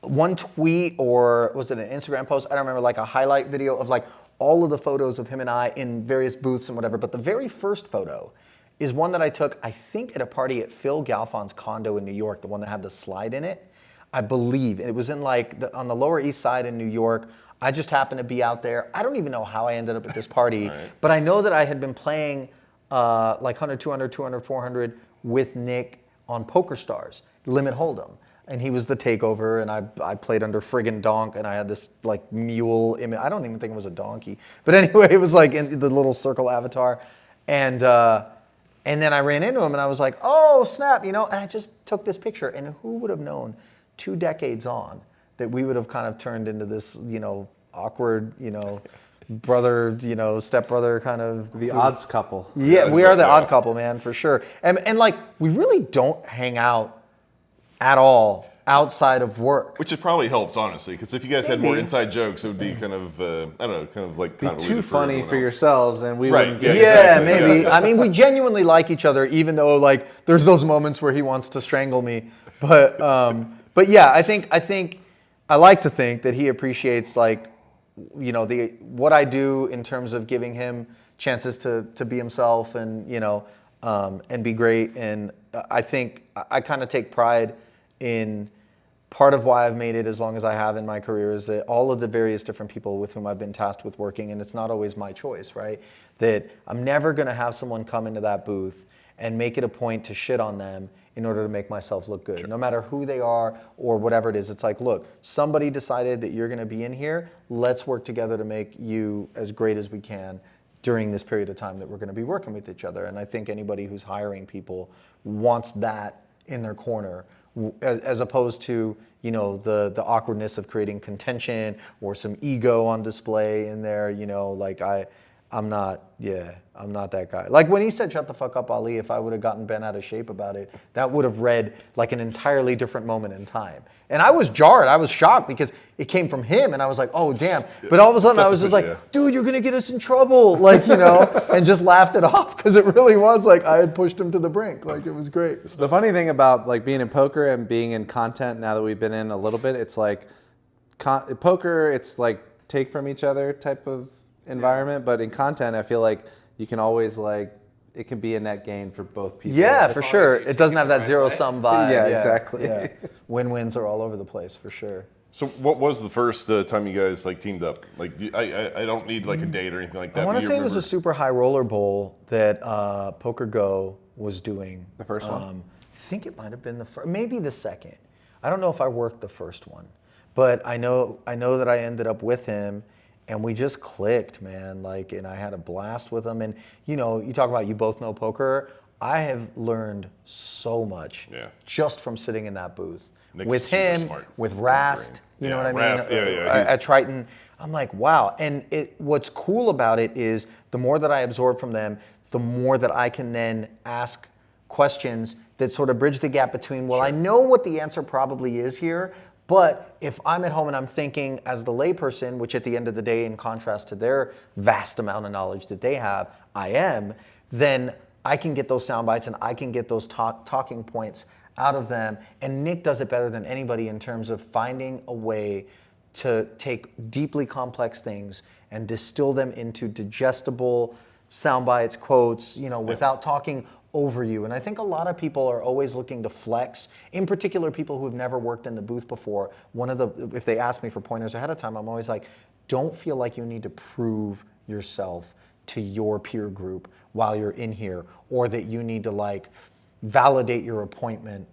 Speaker 2: one tweet, or was it an Instagram post? I don't remember, like a highlight video of like all of the photos of him and I in various booths and whatever. But the very first photo is one that I took, I think, at a party at Phil Galfon's condo in New York, the one that had the slide in it, I believe. It was in like on the Lower East Side in New York. I just happened to be out there. I don't even know how I ended up at this party, right. But I know that I had been playing like 100, 200, 200, 400 with Nick on Poker Stars, Limit Hold'em. And he was the takeover, and I played under friggin' donk, and I had this like mule image. I don't even think it was a donkey. But anyway, it was like in the little circle avatar. And then I ran into him, and I was like, oh, snap, you know? And I just took this picture, and who would have known 2 decades on that we would have kind of turned into this, you know, awkward, you know, brother, you know, stepbrother kind of.
Speaker 3: The odds couple.
Speaker 2: Yeah, we are the odd couple, man, for sure. And like, we really don't hang out at all outside of work.
Speaker 1: Which it probably helps, honestly, because if you guys had more inside jokes, it would be kind of, I don't know, kind of like...
Speaker 3: Be too funny for yourselves, and we wouldn't
Speaker 1: get
Speaker 3: it.
Speaker 2: Yeah, exactly. Maybe. Yeah. I mean, we genuinely like each other, even though, like, there's those moments where he wants to strangle me. But yeah, I think I like to think that he appreciates, like, you know, what I do in terms of giving him chances to be himself, and, you know, and be great. And I think I kind of take pride in part of why I've made it as long as I have in my career is that all of the various different people with whom I've been tasked with working, and it's not always my choice, right? That I'm never going to have someone come into that booth and make it a point to shit on them in order to make myself look good. Sure. No matter who they are or whatever it is, it's like, look, somebody decided that you're going to be in here. Let's work together to make you as great as we can during this period of time that we're going to be working with each other. And I think anybody who's hiring people wants that in their corner, as opposed to, you know, the awkwardness of creating contention or some ego on display in there. You know, like I'm not that guy. Like when he said, "Shut the fuck up, Ali," if I would have gotten bent out of shape about it, that would have read like an entirely different moment in time. And I was jarred. I was shocked because it came from him, and I was like, "Oh, damn!" But all of a sudden, I was just like, "Dude, you're gonna get us in trouble," like, you know, and just laughed it off because it really was like I had pushed him to the brink. Like it was great.
Speaker 3: The funny thing about like being in poker and being in content now that we've been in a little bit, it's like poker. It's like take from each other type of environment, but in content, I feel like you can always like it can be a net gain for both people.
Speaker 2: Yeah, for sure. It doesn't have that zero-sum vibe.
Speaker 3: Yeah, exactly.
Speaker 2: Yeah. Win-wins are all over the place for sure.
Speaker 1: So what was the first time you guys like teamed up? Like I don't need like a date or anything like that.
Speaker 2: I want to say it was a super high roller bowl that Poker Go was doing.
Speaker 3: The first one?
Speaker 2: I think it might have been the first, maybe the second. I don't know if I worked the first one, but I know that I ended up with him. And we just clicked, man. Like, and I had a blast with him. And you know, you talk about you both know poker. I have learned so much just from sitting in that booth with him, smart. With Rast. You know what I mean? At Triton, I'm like, wow. And what's cool about it is the more that I absorb from them, the more that I can then ask questions that sort of bridge the gap between, well, I know what the answer probably is here. But if I'm at home and I'm thinking as the layperson, which at the end of the day, in contrast to their vast amount of knowledge that they have, I am, then I can get those sound bites and I can get those talking points out of them. And Nick does it better than anybody in terms of finding a way to take deeply complex things and distill them into digestible sound bites, quotes, you know, without talking over you. And I think a lot of people are always looking to flex, in particular people who have never worked in the booth before. If they ask me for pointers ahead of time, I'm always like, don't feel like you need to prove yourself to your peer group while you're in here, or that you need to like validate your appointment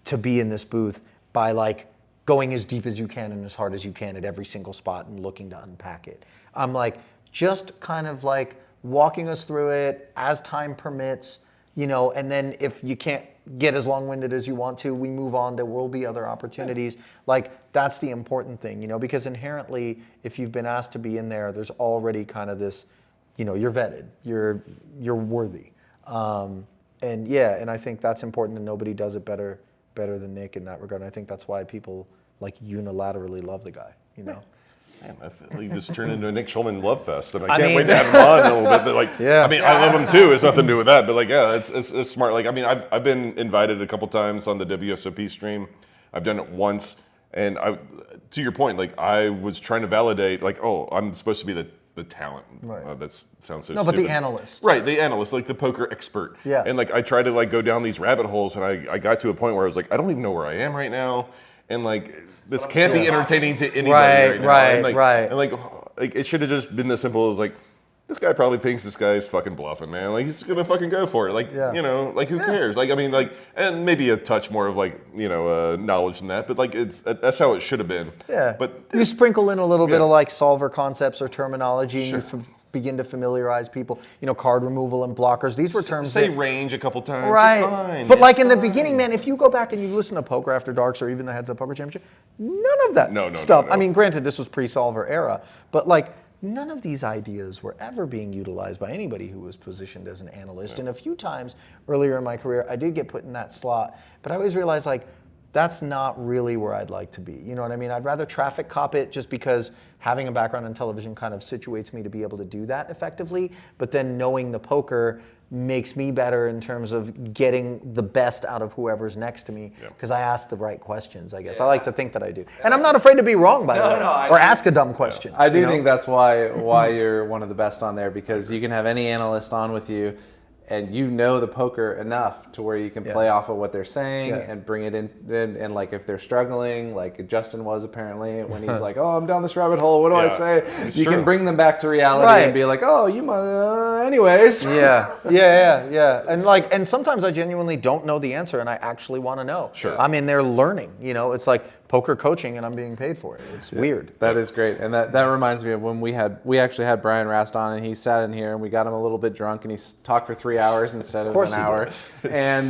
Speaker 2: to be in this booth by like going as deep as you can and as hard as you can at every single spot and looking to unpack it. I'm like, just kind of like walking us through it as time permits. You know, and then if you can't get as long-winded as you want to, we move on. There will be other opportunities. Like, that's the important thing, you know, because inherently, if you've been asked to be in there, there's already kind of this, you know, you're vetted, you're worthy. And I think that's important, and nobody does it better than Nick in that regard. And I think that's why people like unilaterally love the guy, you know.
Speaker 1: Man, I feel like this turned into a Nick Schulman love fest, and I can't wait to have him on a little bit. But like, I mean, I love him too. It's nothing to do with that. But like, it's smart. Like, I mean, I've been invited a couple times on the WSOP stream. I've done it once, and to your point, like I was trying to validate, like, oh, I'm supposed to be the talent.
Speaker 2: Right.
Speaker 1: That sounds so
Speaker 2: no,
Speaker 1: stupid.
Speaker 2: but the analyst.
Speaker 1: Right, the analyst, like the poker expert.
Speaker 2: Yeah.
Speaker 1: And like I tried to like go down these rabbit holes, and I got to a point where I was like, I don't even know where I am right now, and like. This can't be entertaining to anybody right now. And like it should have just been as simple as like, this guy probably thinks this guy is fucking bluffing, man. Like he's gonna fucking go for it. Like you know, like who cares? Like I mean, like and maybe a touch more of like you know knowledge than that, but like that's how it should have been.
Speaker 2: Yeah.
Speaker 1: But
Speaker 2: you sprinkle in a little bit of like solver concepts or terminology, and you begin to familiarize people. You know, card removal and blockers. These were terms.
Speaker 1: Say range a couple times.
Speaker 2: Right.
Speaker 1: Fine.
Speaker 2: But like in the beginning, man, if you go back and you listen to Poker After Darks or even the Heads Up Poker Championship, none of that stuff. No. I mean, granted, this was pre-solver era, but like none of these ideas were ever being utilized by anybody who was positioned as an analyst. Yeah. And a few times earlier in my career, I did get put in that slot, but I always realized like, that's not really where I'd like to be. You know what I mean? I'd rather traffic cop it just because having a background in television kind of situates me to be able to do that effectively. But then knowing the poker makes me better in terms of getting the best out of whoever's next to me because I ask the right questions, I guess. I like to think that I do. And I'm not afraid to be wrong, by the way, or ask a dumb question.
Speaker 3: I do think that's why you're one of the best on there, because you can have any analyst on with you, and you know the poker enough to where you can play off of what they're saying and bring it in, and like if they're struggling, like Justin was apparently when he's like, oh, I'm down this rabbit hole, what do I say?
Speaker 1: It's
Speaker 3: you
Speaker 1: true.
Speaker 3: can bring them back to reality and be like, oh, you anyways.
Speaker 2: Yeah. And sometimes I genuinely don't know the answer, and I actually want to know.
Speaker 1: Sure.
Speaker 2: I'm in there learning. It's like poker coaching, and I'm being paid for it. It's weird.
Speaker 3: That is great, and that reminds me of when we actually had Brian Rast on, and he sat in here and we got him a little bit drunk, and he talked for 3 hours instead of an hour. And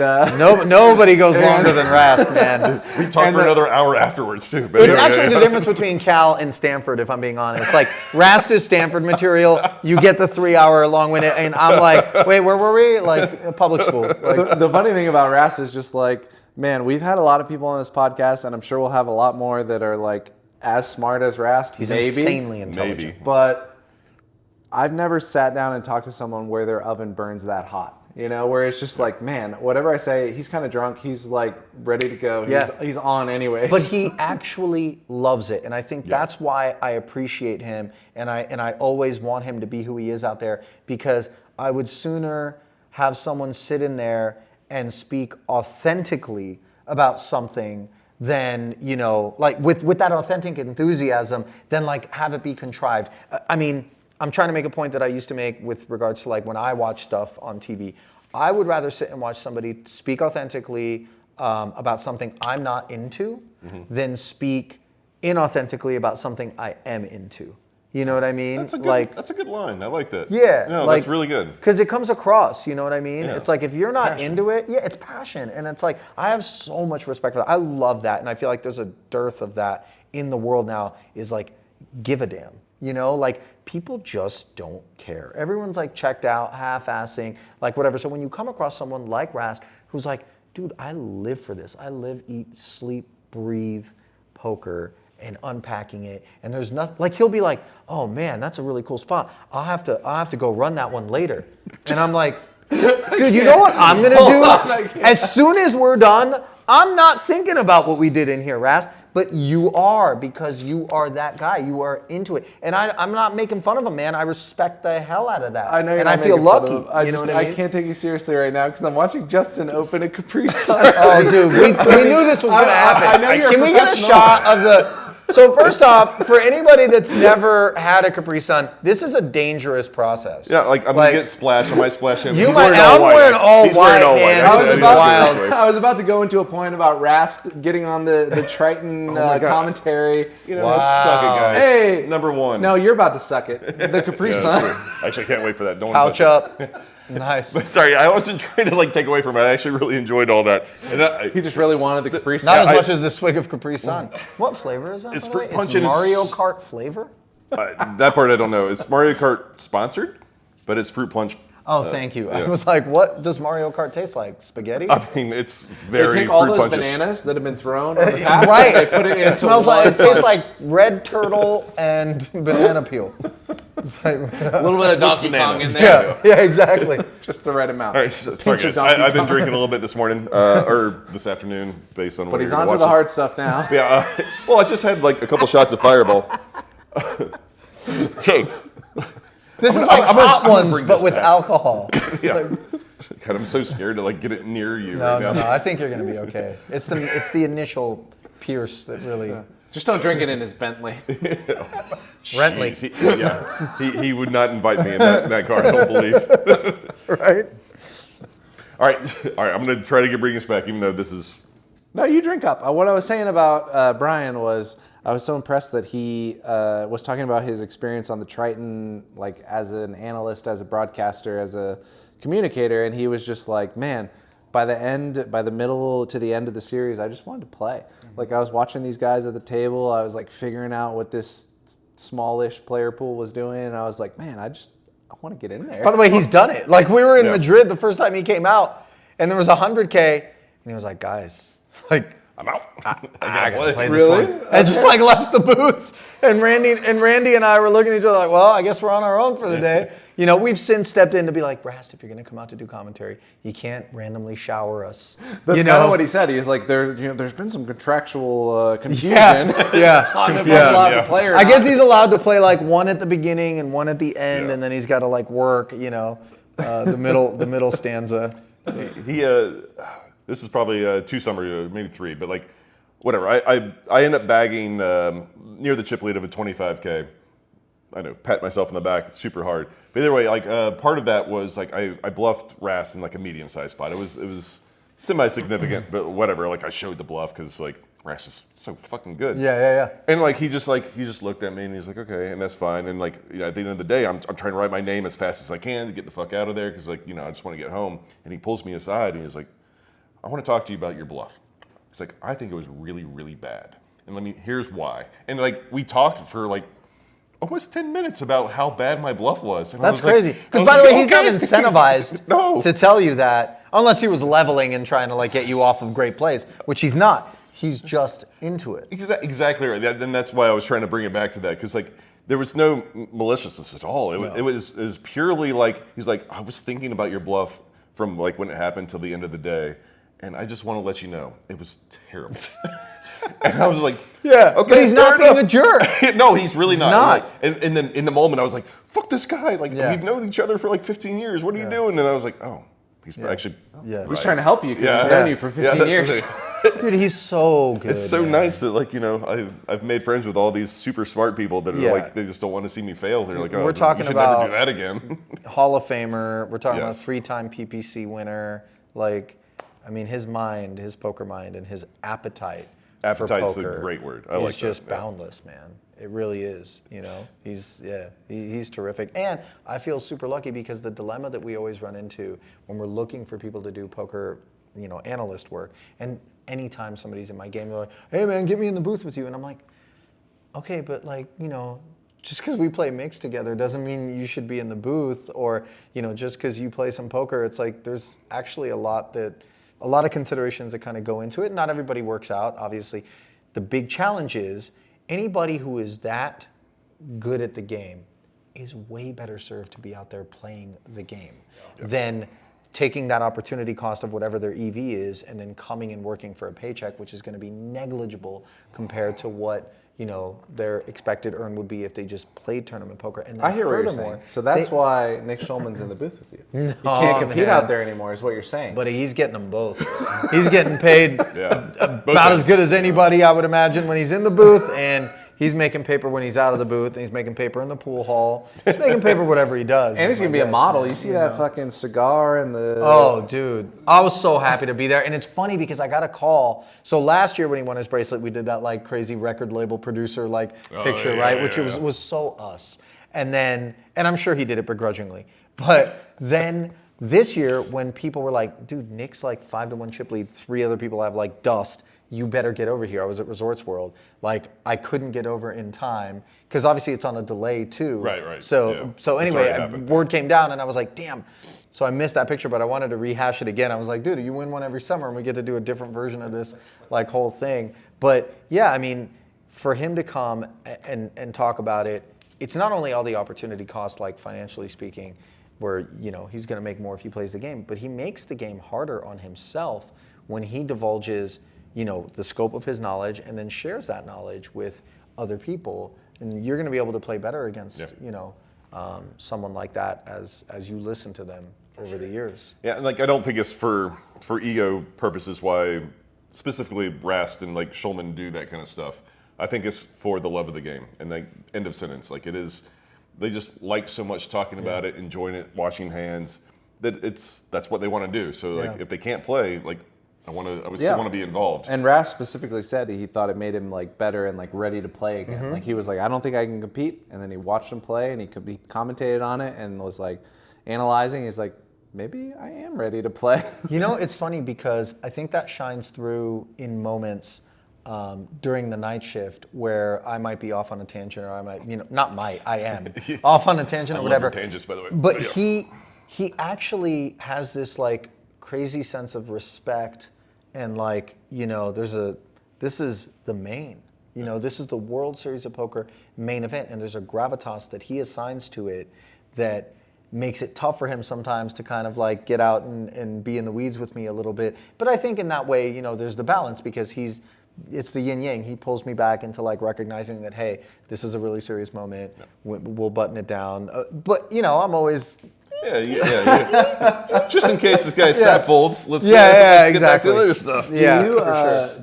Speaker 2: nobody goes longer than Rast, man.
Speaker 1: We talked for another hour afterwards too. But
Speaker 2: It's actually the difference between Cal and Stanford, if I'm being honest. Like, Rast is Stanford material. You get the 3 hour long-winded, and I'm like, wait, where were we? Like, public school. Like,
Speaker 3: the funny thing about Rast is just like, man, we've had a lot of people on this podcast, and I'm sure we'll have a lot more that are like as smart as Rast.
Speaker 2: he's
Speaker 3: maybe,
Speaker 2: insanely intelligent.
Speaker 3: but I've never sat down and talked to someone where their oven burns that hot. Where it's just like, man, whatever I say, he's kind of drunk. He's like ready to go. He's on anyways.
Speaker 2: But he actually loves it, and I think that's why I appreciate him, and I always want him to be who he is out there, because I would sooner have someone sit in there and speak authentically about something than, like with that authentic enthusiasm, than like have it be contrived. I mean, I'm trying to make a point that I used to make with regards to like when I watch stuff on TV. I would rather sit and watch somebody speak authentically about something I'm not into than speak inauthentically about something I am into. You know what I mean?
Speaker 1: That's a good line. I like that.
Speaker 2: Yeah.
Speaker 1: No, that's really good.
Speaker 2: Because it comes across, you know what I mean?
Speaker 1: Yeah.
Speaker 2: It's like if you're not into it, it's passion. And it's like, I have so much respect for that. I love that. And I feel like there's a dearth of that in the world now, is like, give a damn. Like people just don't care. Everyone's like checked out, half-assing, like whatever. So when you come across someone like Rast, who's like, dude, I live for this. I live, eat, sleep, breathe poker and unpacking it, and there's nothing like, he'll be like, oh man, that's a really cool spot. I'll have to go run that one later. And I'm like, dude, you know what I'm gonna do? As soon as we're done, I'm not thinking about what we did in here, Rast, but you are, because you are that guy. You are into it. And I'm not making fun of him, man. I respect the hell out of that.
Speaker 3: I know you're
Speaker 2: and
Speaker 3: not
Speaker 2: I feel
Speaker 3: making fun of
Speaker 2: lucky.
Speaker 3: him.
Speaker 2: You know what I mean?
Speaker 3: I can't take you seriously right now because I'm watching Justin open a Caprisuns.
Speaker 2: Oh, dude, we knew this was going to happen.
Speaker 3: I know you're
Speaker 2: Can we get a
Speaker 3: professional.
Speaker 2: shot of the... So first off, for anybody that's never had a Capri Sun, this is a dangerous process.
Speaker 1: Yeah, like I'm gonna get splashed. I might splash him.
Speaker 2: You
Speaker 1: He's
Speaker 2: might.
Speaker 1: wearing all
Speaker 2: I'm
Speaker 1: white.
Speaker 2: wearing all
Speaker 1: He's
Speaker 2: white,
Speaker 1: wearing all
Speaker 2: man.
Speaker 1: white.
Speaker 2: This is
Speaker 1: Wild.
Speaker 3: I was about to go into a point about Rast getting on the Triton
Speaker 1: my God.
Speaker 3: commentary.
Speaker 1: You know, suck it, guys.
Speaker 3: Hey,
Speaker 1: number one.
Speaker 3: No, you're about to suck it. The Capri
Speaker 1: Yeah,
Speaker 3: Sun.
Speaker 1: that's true. Actually, I can't wait for that. Don't
Speaker 2: Pouch
Speaker 1: touch it.
Speaker 2: up. Nice.
Speaker 1: But sorry, I wasn't trying to like take away from it. I actually really enjoyed all that. And
Speaker 3: He just really wanted the Capri
Speaker 2: Not
Speaker 3: Sun.
Speaker 2: as much as the swig of Capri Sun. What flavor is that?
Speaker 1: It's
Speaker 2: by the
Speaker 1: fruit
Speaker 2: way?
Speaker 1: punch
Speaker 2: It's
Speaker 1: and it's-
Speaker 2: Mario Kart flavor?
Speaker 1: that part I don't know. It's Mario Kart sponsored, but it's fruit punch.
Speaker 2: Oh, thank you. I
Speaker 1: yeah.
Speaker 2: was like, what does Mario Kart taste like? Spaghetti?
Speaker 1: I mean, it's
Speaker 3: They
Speaker 1: very
Speaker 3: take all
Speaker 1: fruit
Speaker 3: those
Speaker 1: punches.
Speaker 3: bananas that have been thrown on the path,
Speaker 2: Right.
Speaker 3: They put it
Speaker 2: It
Speaker 3: into
Speaker 2: smells
Speaker 3: one
Speaker 2: like, it tastes
Speaker 3: punch.
Speaker 2: like red turtle and banana peel. It's like,
Speaker 3: a little bit of Donkey
Speaker 1: banana.
Speaker 3: Kong in there.
Speaker 2: yeah, exactly.
Speaker 3: Just the right amount.
Speaker 1: All right, so, sorry
Speaker 3: Pinch of
Speaker 1: guys.
Speaker 3: Donkey
Speaker 1: I've been
Speaker 3: Kong.
Speaker 1: drinking a little bit this morning, or this afternoon, based on what
Speaker 3: But he's
Speaker 1: you're gonna
Speaker 3: on to
Speaker 1: watch
Speaker 3: the
Speaker 1: this.
Speaker 3: hard stuff now.
Speaker 1: Yeah. Well, I just had like a couple shots of Fireball. So,
Speaker 2: This is
Speaker 1: I'm
Speaker 2: like
Speaker 1: gonna
Speaker 2: hot ones,
Speaker 1: bring
Speaker 2: but
Speaker 1: this
Speaker 2: with
Speaker 1: back.
Speaker 2: alcohol.
Speaker 1: yeah. God, I'm so scared to like get it near you
Speaker 2: No,
Speaker 1: right
Speaker 2: no,
Speaker 1: now.
Speaker 2: no. I think you're gonna be okay. It's the initial pierce that really.
Speaker 3: Just don't drink it in his Bentley.
Speaker 2: Rentley.
Speaker 1: Jeez, he would not invite me in that car. I don't believe.
Speaker 2: Right.
Speaker 1: All right. I'm gonna try to bring us back, even though this is.
Speaker 3: No, you drink up. What I was saying about Brian was I was so impressed that he was talking about his experience on the Triton, like as an analyst, as a broadcaster, as a communicator, and he was just like, man, by the middle to the end of the series, I just wanted to play. Like I was watching these guys at the table, I was like figuring out what this smallish player pool was doing, and I was like, man, I want to get in there.
Speaker 2: By the way, he's done it. Like we were in
Speaker 1: Yeah.
Speaker 2: Madrid the first time he came out, and there was 100K, and he was like, guys, like.
Speaker 1: I'm out.
Speaker 2: I gotta play this
Speaker 3: Really?
Speaker 2: one. And just like left the booth. And Randy and I were looking at each other like, well, I guess we're on our own for the day. You know, we've since stepped in to be like, Rast, if you're gonna come out to do commentary, you can't randomly shower us.
Speaker 3: That's
Speaker 2: you
Speaker 3: kind of
Speaker 2: know?
Speaker 3: what he said. He's like, there's been some contractual confusion.
Speaker 2: Yeah.
Speaker 3: on the
Speaker 1: Confusion,
Speaker 3: lot
Speaker 1: yeah.
Speaker 3: of player.
Speaker 2: I guess he's allowed to play like one at the beginning and one at the end,
Speaker 1: Yeah.
Speaker 2: and then he's got to like work, you know. the middle stanza.
Speaker 1: He this is probably 2 summers, maybe 3, but like whatever. I end up bagging near the chip lead of a 25K. I know, pat myself in the back, it's super hard. But either way, like part of that was like I bluffed Rast in like a medium-sized spot. It was semi-significant, but whatever. Like I showed the bluff because like Rast is so fucking good.
Speaker 2: Yeah.
Speaker 1: And like he just looked at me and he's like, okay, and that's fine. And like at the end of the day, I'm trying to write my name as fast as I can to get the fuck out of there because like I just want to get home. And he pulls me aside and he's like, I want to talk to you about your bluff. He's like, I think it was really, really bad. And here's why. And like we talked for like almost 10 minutes about how bad my bluff was. And
Speaker 2: That's crazy. Because by the way, he's not incentivized to tell you that unless he was leveling and trying to like get you off of great plays, which he's not. He's just into it.
Speaker 1: Exactly right. And that's why I was trying to bring it back to that because like there was no maliciousness at all. It was purely like he's like, I was thinking about your bluff from like when it happened till the end of the day, and I just want to let you know it was terrible. And I was like,
Speaker 2: yeah,
Speaker 1: okay,
Speaker 2: but he's not being a jerk.
Speaker 1: No, he's really not.
Speaker 2: Not.
Speaker 1: And then in the moment, I was like, fuck this guy. Like, we've known each other for like 15 years. What are you doing? And I was like, oh, he's actually right.
Speaker 3: He's trying to help you because he's known you for 15 years.
Speaker 2: Dude, he's so good.
Speaker 1: It's so nice that like I've made friends with all these super smart people that are like they just don't want to see me fail. They're like, oh,
Speaker 2: we're talking
Speaker 1: you should
Speaker 2: about
Speaker 1: never do that again.
Speaker 2: Hall of Famer. We're talking about a 3-time PPC winner. Like, I mean, his mind, his poker mind, and his appetite.
Speaker 1: Appetite's
Speaker 2: for poker
Speaker 1: a great word. I
Speaker 2: like
Speaker 1: like
Speaker 2: that. It's just boundless, man. It really is. He's terrific, and I feel super lucky because the dilemma that we always run into when we're looking for people to do poker, analyst work, and anytime somebody's in my game, they're like, "Hey, man, get me in the booth with you," and I'm like, "Okay, but like, just because we play mixed together doesn't mean you should be in the booth, or just because you play some poker, it's like there's actually a lot of considerations that kind of go into it. Not everybody works out, obviously. The big challenge is anybody who is that good at the game is way better served to be out there playing the game than taking that opportunity cost of whatever their EV is and then coming and working for a paycheck, which is going to be negligible compared to what their expected earn would be if they just played tournament poker. And then
Speaker 3: I hear what you're saying. So that's why Nick Schulman's in the booth with you. You can't compete out there anymore, is what you're saying.
Speaker 2: But he's getting them both. He's getting paid about as good as anybody, I would imagine, when he's in the booth, and he's making paper when he's out of the booth, and he's making paper in the pool hall. He's making paper whatever he does.
Speaker 3: And he's going to be a model. You see that fucking cigar and the...
Speaker 2: Oh, dude. I was so happy to be there. And it's funny because I got a call. So last year when he won his bracelet, we did that like crazy record label producer picture, right? Which was so us. And I'm sure he did it begrudgingly. But then this year when people were like, dude, Nick's like 5-1 chip lead, 3 other people have like dust. You better get over here. I was at Resorts World. Like, I couldn't get over in time because obviously it's on a delay too.
Speaker 1: Right.
Speaker 2: So anyway, word came down and I was like, damn. So I missed that picture, but I wanted to rehash it again. I was like, dude, you win one every summer and we get to do a different version of this like whole thing. But yeah, I mean, for him to come and talk about it, it's not only all the opportunity cost, like financially speaking, where he's going to make more if he plays the game, but he makes the game harder on himself when he divulges the scope of his knowledge and then shares that knowledge with other people, and you're going to be able to play better against someone like that as you listen to them over the years.
Speaker 1: Yeah, and like I don't think it's for ego purposes why specifically Rast and like Schulman do that kind of stuff. I think it's for the love of the game, and like end of sentence. Like it is, they just like so much talking about it, enjoying it, watching hands, that that's what they want to do. So like if they can't play, like I would still want to be involved.
Speaker 3: And Rast specifically said he thought it made him like better and like ready to play again. Mm-hmm. Like he was like, I don't think I can compete. And then he watched him play and he commentated on it and was like analyzing. He's like, maybe I am ready to play.
Speaker 2: It's funny because I think that shines through in moments during the night shift where I might be off on a tangent, or I might, I am off on a tangent or whatever.
Speaker 1: I love your tangents, by the way.
Speaker 2: But he actually has this like crazy sense of respect. And like, this is the main, this is the World Series of Poker main event. And there's a gravitas that he assigns to it that makes it tough for him sometimes to kind of like get out and be in the weeds with me a little bit. But I think in that way, there's the balance because it's the yin yang. He pulls me back into like recognizing that, hey, this is a really serious moment. Yeah. We'll button it down. But I'm always
Speaker 1: Yeah. Just in case this guy snap folds, let's
Speaker 2: exactly.
Speaker 1: get back to the other stuff.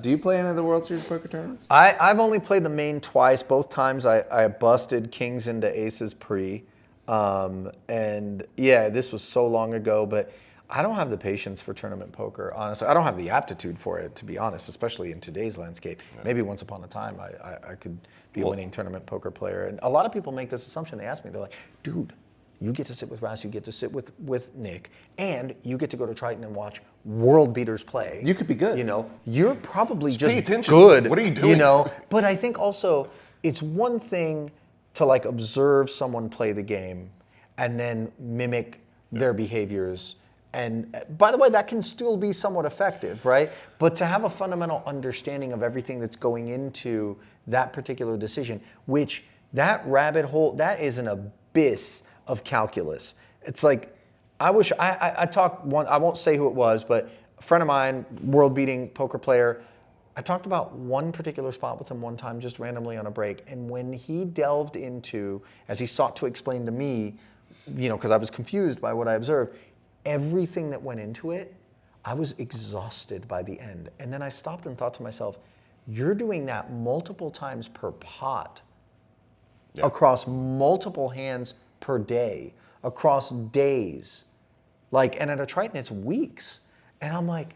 Speaker 3: Do you play any of the World Series poker tournaments?
Speaker 2: I've only played the main twice. Both times I busted kings into aces pre. And yeah, this was so long ago, but I don't have the patience for tournament poker, honestly. I don't have the aptitude for it, to be honest, especially in today's landscape. Maybe once upon a time I could be a winning tournament poker player. And a lot of people make this assumption. They ask me, they're like, dude, you get to sit with Ras, you get to sit with Nick, and you get to go to Triton and watch world beaters play.
Speaker 3: You could be good.
Speaker 2: You know, you're probably just
Speaker 1: pay attention.
Speaker 2: good.
Speaker 1: What are you doing?
Speaker 2: You know, but I think also it's one thing to like observe someone play the game and then mimic their behaviors. And by the way, that can still be somewhat effective, right? But to have a fundamental understanding of everything that's going into that particular decision, which that rabbit hole, that is an abyss of calculus. It's like, I talked one, I won't say who it was, but a friend of mine, world beating poker player, I talked about one particular spot with him one time, just randomly on a break. And when he delved into, as he sought to explain to me, you know, because I was confused by what I observed, everything that went into it, I was exhausted by the end. And then I stopped and thought to myself, you're doing that multiple times per pot, across multiple hands per day, across days. Like, and at a Triton, it's weeks. And I'm like,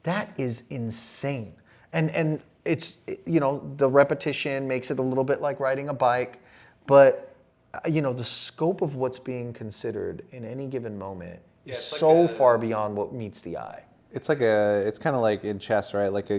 Speaker 2: that is insane. And it's, you know, the repetition makes it a little bit like riding a bike, but, you know, the scope of what's being considered in any given moment is so far beyond what meets the eye.
Speaker 3: It's like it's kind of like in chess, right? Like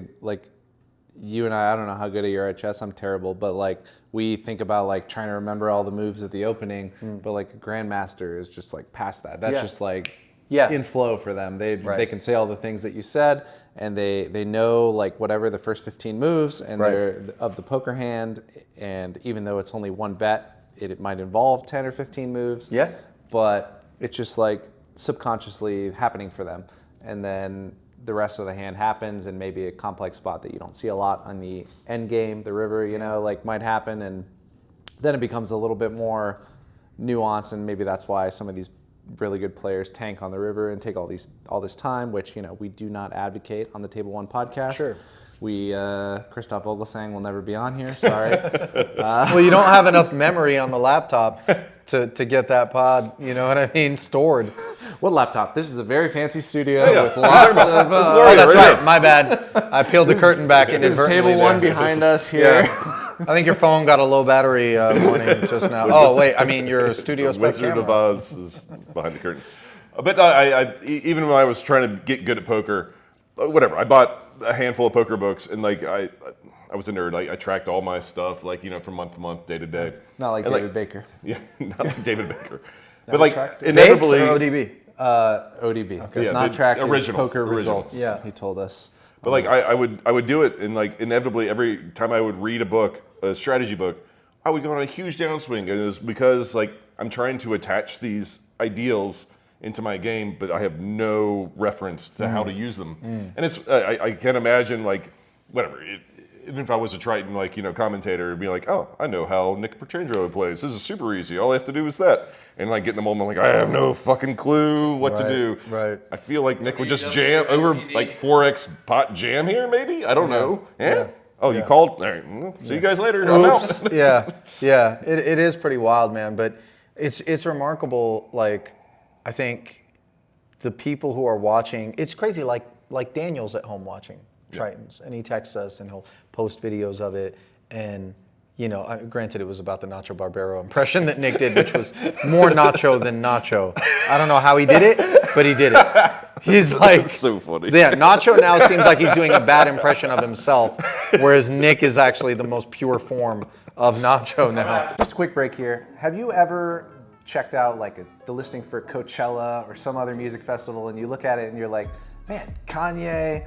Speaker 3: you and I don't know how good you are at chess. I'm terrible, but like we think about like trying to remember all the moves at the opening, but like a grandmaster is just like past that. That's just like in flow for them. They can say all the things that you said, and they know like whatever the first 15 moves and they're of the poker hand. And even though it's only one bet, it might involve 10 or 15 moves.
Speaker 2: Yeah.
Speaker 3: But it's just like subconsciously happening for them, and then the rest of the hand happens, and maybe a complex spot that you don't see a lot on the end game, the river, you know, like might happen, and then it becomes a little bit more nuanced, and maybe that's why some of these really good players tank on the river and take all this time, which, you know, we do not advocate on the Table One podcast. Sure. We Christoph Vogelsang will never be on here. Sorry.
Speaker 2: Well, you don't have enough memory on the laptop to get that pod, you know what I mean, stored.
Speaker 3: What laptop? This is a very fancy studio with lots of...
Speaker 2: oh, that's right. My bad. I peeled the curtain back inadvertently.
Speaker 3: Table One behind us here.
Speaker 2: Yeah. I think your phone got a low battery warning just now. Oh, wait. I mean, your studio spec
Speaker 1: Wizard
Speaker 2: camera.
Speaker 1: of Oz is behind the curtain. But I even when I was trying to get good at poker, whatever, I bought a handful of poker books, and like I was a nerd. I tracked all my stuff, like, you know, from month to month, day to day.
Speaker 3: Not like David Baker.
Speaker 1: Yeah, not like David Baker. But like inevitably,
Speaker 2: ODB.
Speaker 3: ODB does not track his poker results.
Speaker 2: Yeah,
Speaker 3: he told us.
Speaker 1: But like I would do it, and like inevitably every time I would read a book, a strategy book, I would go on a huge downswing, and it was because like I'm trying to attach these ideals into my game, but I have no reference to how to use them. And it's I can't imagine, like, whatever. Even if I was a Triton, like, you know, commentator, it'd be like, oh, I know how Nick Petrangelo plays. This is super easy. All I have to do is that. And like get in the moment, like, I have no fucking clue what to do.
Speaker 2: Right.
Speaker 1: I feel like Nick would just jam over like 4x pot jam here, maybe. I don't know. Yeah. Oh, you called? All right. Well, see you guys later. I'm out.
Speaker 2: Yeah. It is pretty wild, man. But it's remarkable. Like, I think the people who are watching, it's crazy. Like Daniel's at home watching Tritons, and he texts us and he'll post videos of it. And, you know, granted, it was about the Nacho Barbero impression that Nick did, which was more Nacho than Nacho. I don't know how he did it, but he did it. He's like,
Speaker 1: That's so funny.
Speaker 2: Yeah, Nacho now seems like he's doing a bad impression of himself, whereas Nick is actually the most pure form of Nacho now.
Speaker 3: Just a quick break here. Have you ever checked out like the listing for Coachella or some other music festival, and you look at it and you're like, man, Kanye,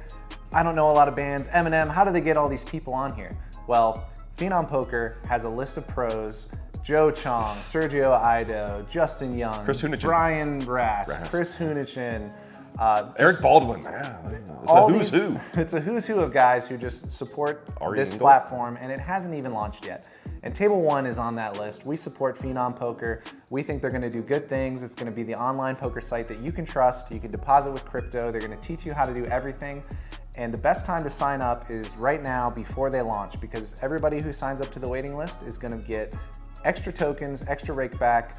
Speaker 3: I don't know a lot of bands, Eminem, how do they get all these people on here? Well, Phenom Poker has a list of pros: Joe Chong, Sergio Ido, Justin Young,
Speaker 1: Chris Hunichin.
Speaker 3: Brian Brass, Chris Hunichin,
Speaker 1: Eric Baldwin. Yeah, it's a who's who.
Speaker 3: It's a who's who of guys who just support this platform, and it hasn't even launched yet. And Table One is on that list. We support Phenom Poker. We think they're going to do good things. It's going to be the online poker site that you can trust. You can deposit with crypto. They're going to teach you how to do everything. And the best time to sign up is right now before they launch, because everybody who signs up to the waiting list is going to get extra tokens, extra rake back.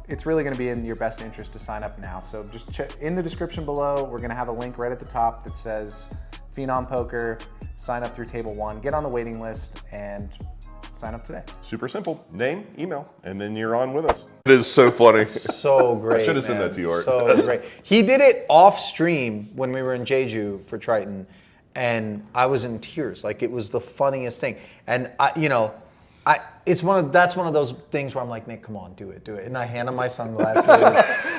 Speaker 3: It's really going to be in your best interest to sign up now. So just check in the description below. We're going to have a link right at the top that says Phenom Poker. Sign up through Table One, get on the waiting list, and sign up today.
Speaker 1: Super simple. Name, email, and then you're on with us. It is so funny.
Speaker 2: So great.
Speaker 1: I should have sent that to you, Art.
Speaker 2: So great. He did it off stream when we were in Jeju for Triton, and I was in tears. Like, it was the funniest thing. And that's one of those things where I'm like, Nick, come on, do it. And I hand him my sunglasses,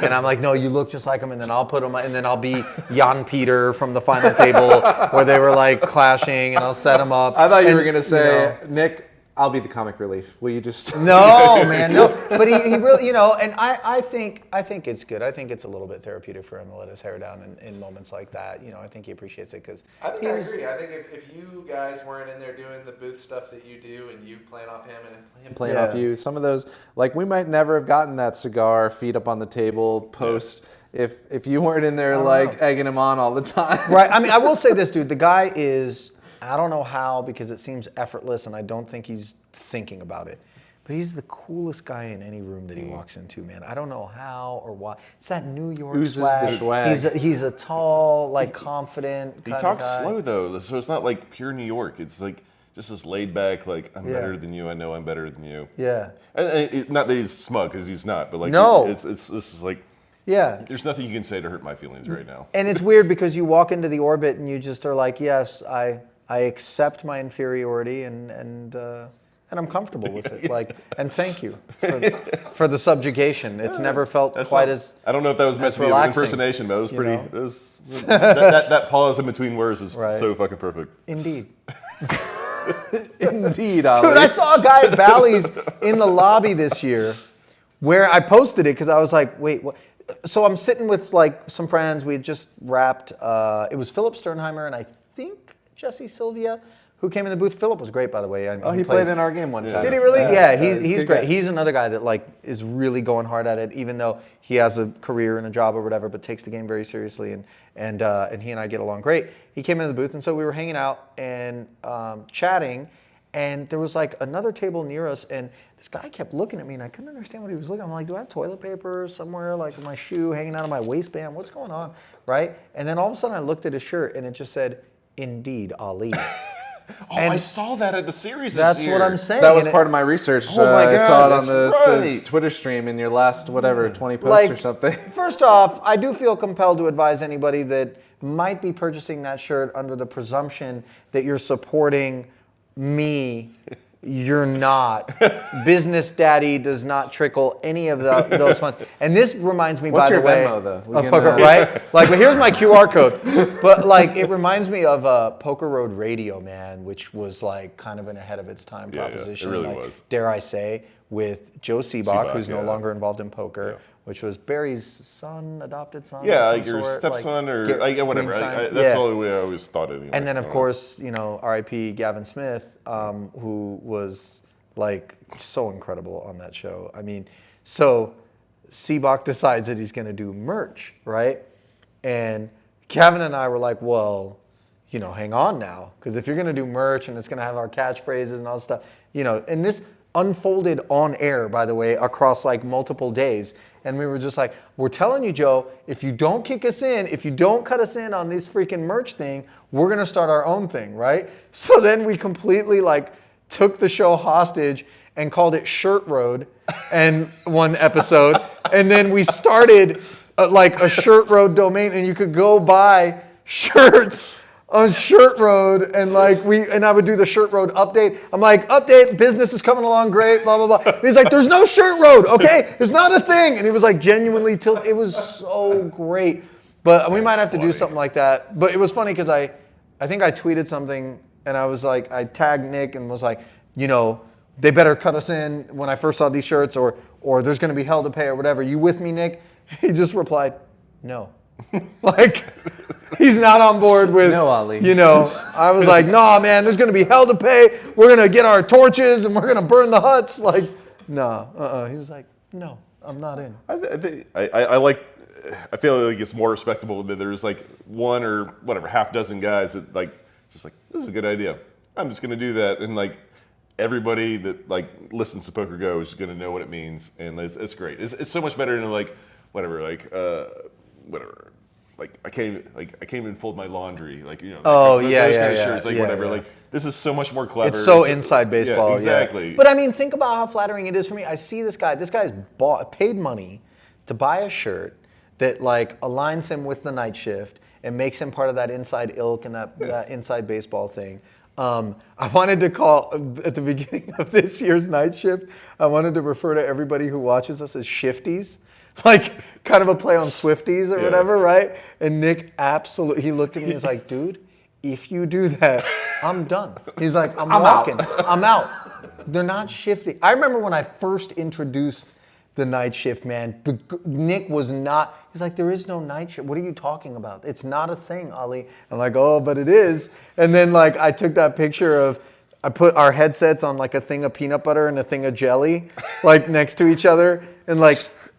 Speaker 2: and I'm like, no, you look just like him. And then I'll put them, and then I'll be Jan Peter from the final table where they were like clashing, and I'll set him up.
Speaker 3: I thought you were going to say, Nick, I'll be the comic relief. Will you just?
Speaker 2: No, man, no. But he really, and I think it's good. I think it's a little bit therapeutic for him to let his hair down in moments like that. I think he appreciates it because.
Speaker 3: I think I agree. I think if you guys weren't in there doing the booth stuff that you do, and you playing off him and him playing off you, some of those, like, we might never have gotten that cigar, feet up on the table, post. If you weren't in there egging him on all the time.
Speaker 2: Right. I mean, I will say this, dude. The guy is. I don't know how, because it seems effortless, and I don't think he's thinking about it. But he's the coolest guy in any room that he walks into, man. I don't know how or why. It's that New York
Speaker 3: Oozes
Speaker 2: swag.
Speaker 3: the swag.
Speaker 2: He's a tall, like, confident
Speaker 1: He
Speaker 2: kind
Speaker 1: talks
Speaker 2: of guy.
Speaker 1: slow, though, so it's not like pure New York. It's like just this laid back, like, I'm better than you. I know I'm better than you.
Speaker 2: Yeah.
Speaker 1: And not that he's smug, because he's not. But like,
Speaker 2: No.
Speaker 1: this is like.
Speaker 2: Yeah.
Speaker 1: There's nothing you can say to hurt my feelings right now.
Speaker 2: And it's weird because you walk into the orbit and you just are like, yes, I accept my inferiority and I'm comfortable with it. Like, and thank you for the subjugation. It's never felt quite as.
Speaker 1: I don't know if that was meant to be an
Speaker 2: relaxing,
Speaker 1: impersonation, but it was pretty. It was, that pause in between words was so fucking perfect.
Speaker 2: Indeed.
Speaker 3: Indeed, Ali.
Speaker 2: Dude, I saw a guy at Bally's in the lobby this year where I posted it because I was like, wait, what? So I'm sitting with like some friends. We had just wrapped. It was Philip Sternheimer and I think Jesse Sylvia, who came in the booth. Philip was great, by the way. I mean,
Speaker 3: he played in our game one time.
Speaker 2: Did he really? Yeah, he's
Speaker 3: he's
Speaker 2: great.
Speaker 3: guy.
Speaker 2: He's another guy that like is really going hard at it, even though he has a career and a job or whatever, but takes the game very seriously. And he and I get along great. He came into the booth, and so we were hanging out and chatting. And there was like another table near us, and this guy kept looking at me, and I couldn't understand what he was looking at. I'm like, do I have toilet paper somewhere, like in my shoe, hanging out of my waistband? What's going on, right? And then all of a sudden, I looked at his shirt, and it just said, "Indeed, Ali."
Speaker 1: I saw that at the series
Speaker 2: That's
Speaker 1: this year.
Speaker 2: what I'm saying.
Speaker 3: That was part of my research.
Speaker 1: Oh my
Speaker 3: I
Speaker 1: God,
Speaker 3: saw it on
Speaker 1: that's
Speaker 3: the
Speaker 1: right.
Speaker 3: Twitter stream in your last, 20 posts or something.
Speaker 2: First off, I do feel compelled to advise anybody that might be purchasing that shirt under the presumption that you're supporting me. You're not. Business Daddy does not trickle any of those funds. And this reminds me,
Speaker 3: What's
Speaker 2: by the
Speaker 3: your
Speaker 2: way,
Speaker 3: Venmo, though? We
Speaker 2: of
Speaker 3: can,
Speaker 2: poker, right? Like, but here's my QR code. But like, it reminds me of Poker Road Radio, man, which was like kind of an ahead of its time proposition.
Speaker 1: it really
Speaker 2: like,
Speaker 1: was.
Speaker 2: Dare I say, with Joe Seabach, who's no
Speaker 1: yeah.
Speaker 2: longer involved in poker, which was Barry's son, adopted son.
Speaker 1: Yeah,
Speaker 2: of some
Speaker 1: like your
Speaker 2: sort,
Speaker 1: stepson
Speaker 2: like,
Speaker 1: or whatever.
Speaker 2: Greenstein.
Speaker 1: That's the only way I always thought it. Anyway.
Speaker 2: And then, of course, R.I.P. Gavin Smith, who was like so incredible on that show. I mean, so Seabach decides that he's going to do merch, right? And Gavin and I were like, well, hang on now, because if you're going to do merch and it's going to have our catchphrases and all this stuff, and this unfolded on air, by the way, across like multiple days. And we were just like, we're telling you, Joe, if you don't kick us in, if you don't cut us in on this freaking merch thing, we're going to start our own thing, right? So then we completely like took the show hostage and called it Shirt Road and one episode. And then we started like a Shirt Road domain, and you could go buy shirts on Shirt Road, and like I would do the Shirt Road update. I'm like, update, business is coming along great, blah, blah, blah. And he's like, there's no Shirt Road, okay? It's not a thing. And he was like genuinely it was so great. But we might have to do something like that. But it was funny because I think I tweeted something, and I was like, I tagged Nick and was like, they better cut us in when I first saw these shirts, or there's going to be hell to pay or whatever. You with me, Nick? He just replied, no. Like, he's not on board with,
Speaker 3: No, Ali.
Speaker 2: you know, I was like, nah, man, there's going to be hell to pay. We're going to get our torches and we're going to burn the huts. Like, no, He was like, no, I'm not in.
Speaker 1: I feel like it's more respectable that there's like one or whatever, half dozen guys that like, just like, this is a good idea. I'm just going to do that. And like, everybody that like listens to Poker Go is going to know what it means. And it's great. It's so much better than like, whatever, like I can't even fold my laundry, like, you know.
Speaker 2: Oh,
Speaker 1: those
Speaker 2: yeah,
Speaker 1: kind of
Speaker 2: yeah,
Speaker 1: shirts, like
Speaker 2: yeah,
Speaker 1: whatever.
Speaker 2: yeah.
Speaker 1: Like this is so much more clever.
Speaker 2: It's so inside baseball.
Speaker 1: Yeah, exactly.
Speaker 2: Yeah. But I mean, think about how flattering it is for me. I see this guy. This guy's paid money to buy a shirt that like aligns him with the night shift and makes him part of that inside ilk and that inside baseball thing. I wanted to call at the beginning of this year's night shift. I wanted to refer to everybody who watches us as shifties. Like kind of a play on Swifties or whatever, right? And Nick he looked at me and was like, dude, if you do that, I'm done. He's like, I'm walking. I'm out. They're not shifty. I remember when I first introduced the night shift, man, Nick was not, he's like, there is no night shift. What are you talking about? It's not a thing, Ali. I'm like, oh, but it is. And then like I took that picture of, I put our headsets on like a thing of peanut butter and a thing of jelly, like next to each other.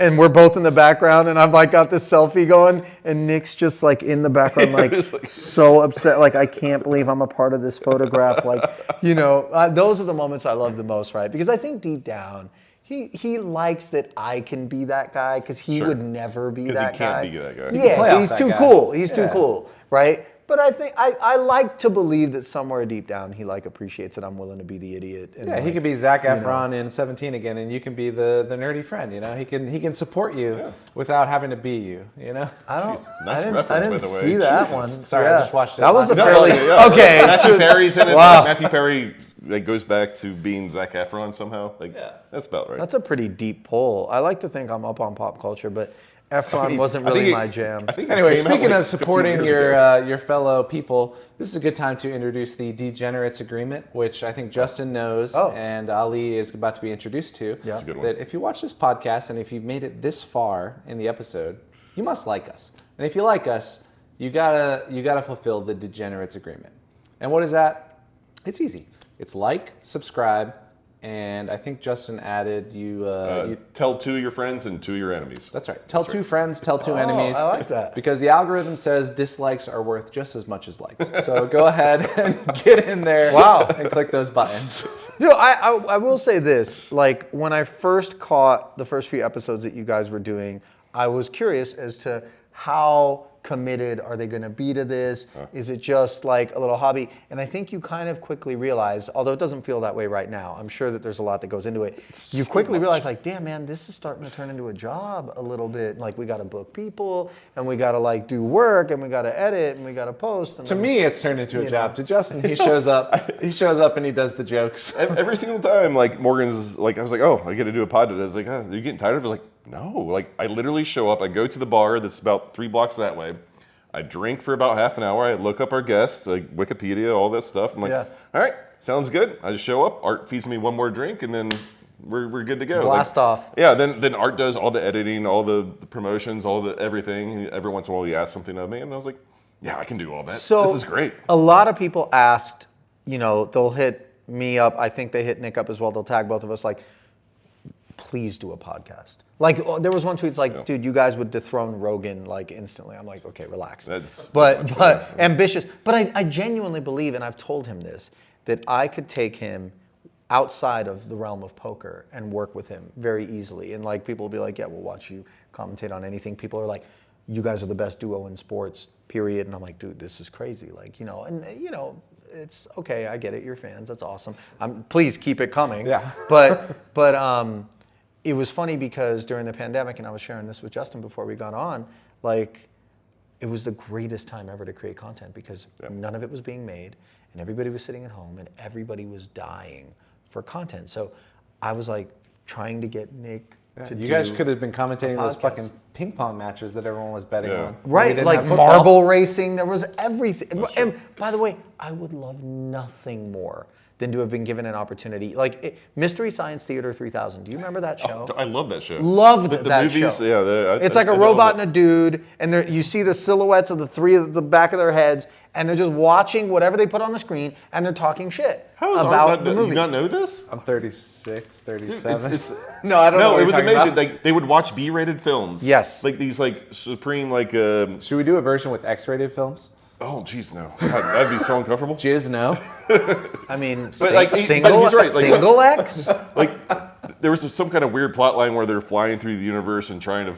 Speaker 2: And we're both in the background, and I've like got this selfie going, and Nick's just like in the background, like so upset, like I can't believe I'm a part of this photograph. Like, you know, those are the moments I love the most, right? Because I think deep down, he likes that I can be that guy, because he would never be that guy.
Speaker 1: He can't be that guy.
Speaker 2: Yeah, he's too cool. He's too cool, right? But I think I like to believe that somewhere deep down he like appreciates that I'm willing to be the idiot. And
Speaker 3: Yeah, he could be Zac Efron in 17 again, and you can be the nerdy friend. You know, he can support you without having to be you. You know.
Speaker 2: I
Speaker 1: Nice
Speaker 2: didn't
Speaker 1: reference, by the way.
Speaker 2: see that
Speaker 1: Jesus.
Speaker 2: one.
Speaker 3: Sorry, I just watched it.
Speaker 2: That was a
Speaker 3: last
Speaker 2: fairly
Speaker 3: night.
Speaker 2: okay.
Speaker 1: Matthew Perry's in it.
Speaker 2: Wow.
Speaker 1: Matthew Perry like goes back to being Zac Efron somehow. Like that's about right.
Speaker 2: That's a pretty deep pull. I like to think I'm up on pop culture, but Efron wasn't really my jam.
Speaker 3: Anyway, speaking of
Speaker 1: 15
Speaker 3: supporting
Speaker 1: years ago.
Speaker 3: your fellow people, this is a good time to introduce the Degenerates Agreement, which I think Justin knows and Ali is about to be introduced to.
Speaker 2: Yeah. That's
Speaker 1: a good one.
Speaker 3: That if you watch this podcast and if you've made it this far in the episode, you must like us. And if you like us, you gotta fulfill the Degenerates Agreement. And what is that? It's easy. It's like, subscribe, and I think Justin added you
Speaker 1: tell 2 of your friends and 2 of your enemies.
Speaker 3: That's right. Tell 2 friends, tell 2 enemies.
Speaker 2: I like that.
Speaker 3: Because the algorithm says dislikes are worth just as much as likes. So go ahead and get in there and click those buttons.
Speaker 2: You know, I will say this. Like, when I first caught the first few episodes that you guys were doing, I was curious as to how committed are they going to be to this? Is it just like a little hobby? And I think you kind of quickly realize, although it doesn't feel that way right now, I'm sure that there's a lot that goes into it. You quickly realize, like, damn, man, this is starting to turn into a job a little bit. Like, we got to book people, and we got to like do work, and we got to edit, and we got to post. And
Speaker 3: To me, it's turned into a job. To Justin, he shows up. He shows up and he does the jokes.
Speaker 1: Every single time, like Morgan's like, I was like, oh, I get to do a pod today. I was like, oh, are you getting tired of it? Like, no. Like, I literally show up. I go to the bar that's about 3 blocks that way. I drink for about half an hour. I look up our guests, like Wikipedia, all that stuff. I'm like, all right, sounds good. I just show up. Art feeds me one more drink, and then we're good to go.
Speaker 2: Blast off.
Speaker 1: Yeah, then Art does all the editing, all the promotions, all the everything. Every once in a while he asks something of me, and I was like, yeah, I can do all that.
Speaker 2: So
Speaker 1: this is great.
Speaker 2: A lot of people asked, you know, they'll hit me up. I think they hit Nick up as well. They'll tag both of us like, please do a podcast. Like, there was one tweet, it's like, dude, you guys would dethrone Rogan like instantly. I'm like, okay, relax. But ambitious. But I genuinely believe, and I've told him this, that I could take him outside of the realm of poker and work with him very easily. And like, people will be like, yeah, we'll watch you commentate on anything. People are like, you guys are the best duo in sports, period. And I'm like, dude, this is crazy. Like, you know, and you know, it's okay. I get it. You're fans. That's awesome. Please keep it coming.
Speaker 3: Yeah.
Speaker 2: But it was funny because during the pandemic, and I was sharing this with Justin before we got on, like, it was the greatest time ever to create content because none of it was being made and everybody was sitting at home and everybody was dying for content. So I was like trying to get Nick to
Speaker 3: You guys could have been commentating those
Speaker 2: podcast.
Speaker 3: fucking ping pong matches that everyone was betting
Speaker 1: Yeah.
Speaker 3: on. We
Speaker 2: Right,
Speaker 3: didn't
Speaker 2: like
Speaker 3: have football.
Speaker 2: marble racing, there was everything. And by the way, I would love nothing more than to have been given an opportunity. Like Mystery Science Theater 3000, do you remember that show?
Speaker 1: I love that show.
Speaker 2: Loved
Speaker 1: the
Speaker 2: that
Speaker 1: movies,
Speaker 2: show.
Speaker 1: Yeah,
Speaker 2: It's like a robot and a dude, and you see the silhouettes of the three at the back of their heads, and they're just watching whatever they put on the screen, and they're talking shit
Speaker 1: How is
Speaker 2: about the movie.
Speaker 1: You not know this?
Speaker 3: I'm 36, 37.
Speaker 1: It's-
Speaker 3: no, I don't know.
Speaker 1: No,
Speaker 3: what
Speaker 1: it was
Speaker 3: you're talking
Speaker 1: amazing.
Speaker 3: about.
Speaker 1: Like they would watch B-rated films.
Speaker 2: Yes.
Speaker 1: Like these like supreme like.
Speaker 3: Should we do a version with X-rated films?
Speaker 1: Oh jeez, no. God, that'd be so uncomfortable.
Speaker 3: Jizz, no.
Speaker 2: I mean,
Speaker 1: But, like,
Speaker 2: single,
Speaker 1: he's right, like-
Speaker 2: single X?
Speaker 1: Like there was some kind of weird plot line where they're flying through the universe and trying to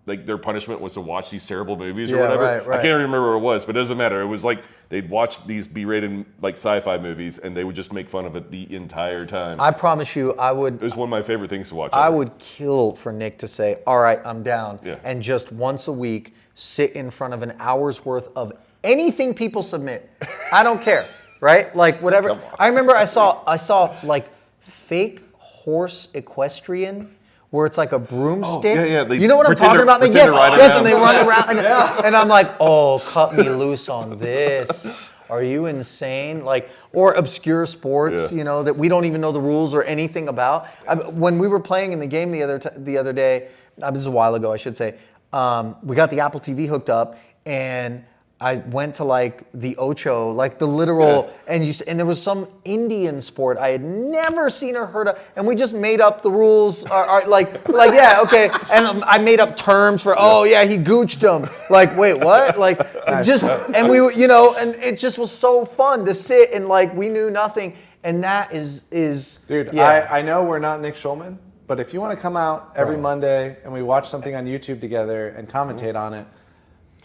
Speaker 1: like their punishment was to watch these terrible movies or
Speaker 2: Yeah,
Speaker 1: whatever.
Speaker 2: right.
Speaker 1: I can't remember what it was, but it doesn't matter. It was like they'd watch these B-rated like sci-fi movies and they would just make fun of it the entire time.
Speaker 2: I promise you,
Speaker 1: It was one of my favorite things to watch.
Speaker 2: I
Speaker 1: ever.
Speaker 2: would kill for Nick to say, all right, I'm down.
Speaker 1: Yeah.
Speaker 2: And just once a week, sit in front of an hour's worth of anything people submit. I don't care, right? Like whatever. I remember I saw like fake horse equestrian where it's like a broomstick.
Speaker 1: yeah, they
Speaker 2: you know what I'm
Speaker 1: pretend
Speaker 2: talking
Speaker 1: to-
Speaker 2: about?
Speaker 1: pretend
Speaker 2: Yes,
Speaker 1: to ride
Speaker 2: yes,
Speaker 1: around.
Speaker 2: and they run around. And I'm like, oh, cut me loose on this. Are you insane? Like, or obscure sports,
Speaker 1: Yeah.
Speaker 2: you know, that we don't even know the rules or anything about. When we were playing in the game the other day, this is a while ago, I should say. We got the Apple TV hooked up, and I went to like the Ocho, like the literal, and there was some Indian sport I had never seen or heard of, and we just made up the rules, like yeah, okay, and I made up terms for, oh yeah, he gooched him, like wait, what, like just, and we were, you know, and it just was so fun to sit and like we knew nothing, and that is
Speaker 3: Dude,
Speaker 2: yeah.
Speaker 3: I know we're not Nick Schulman, but if you want to come out every Monday and we watch something on YouTube together and commentate on it,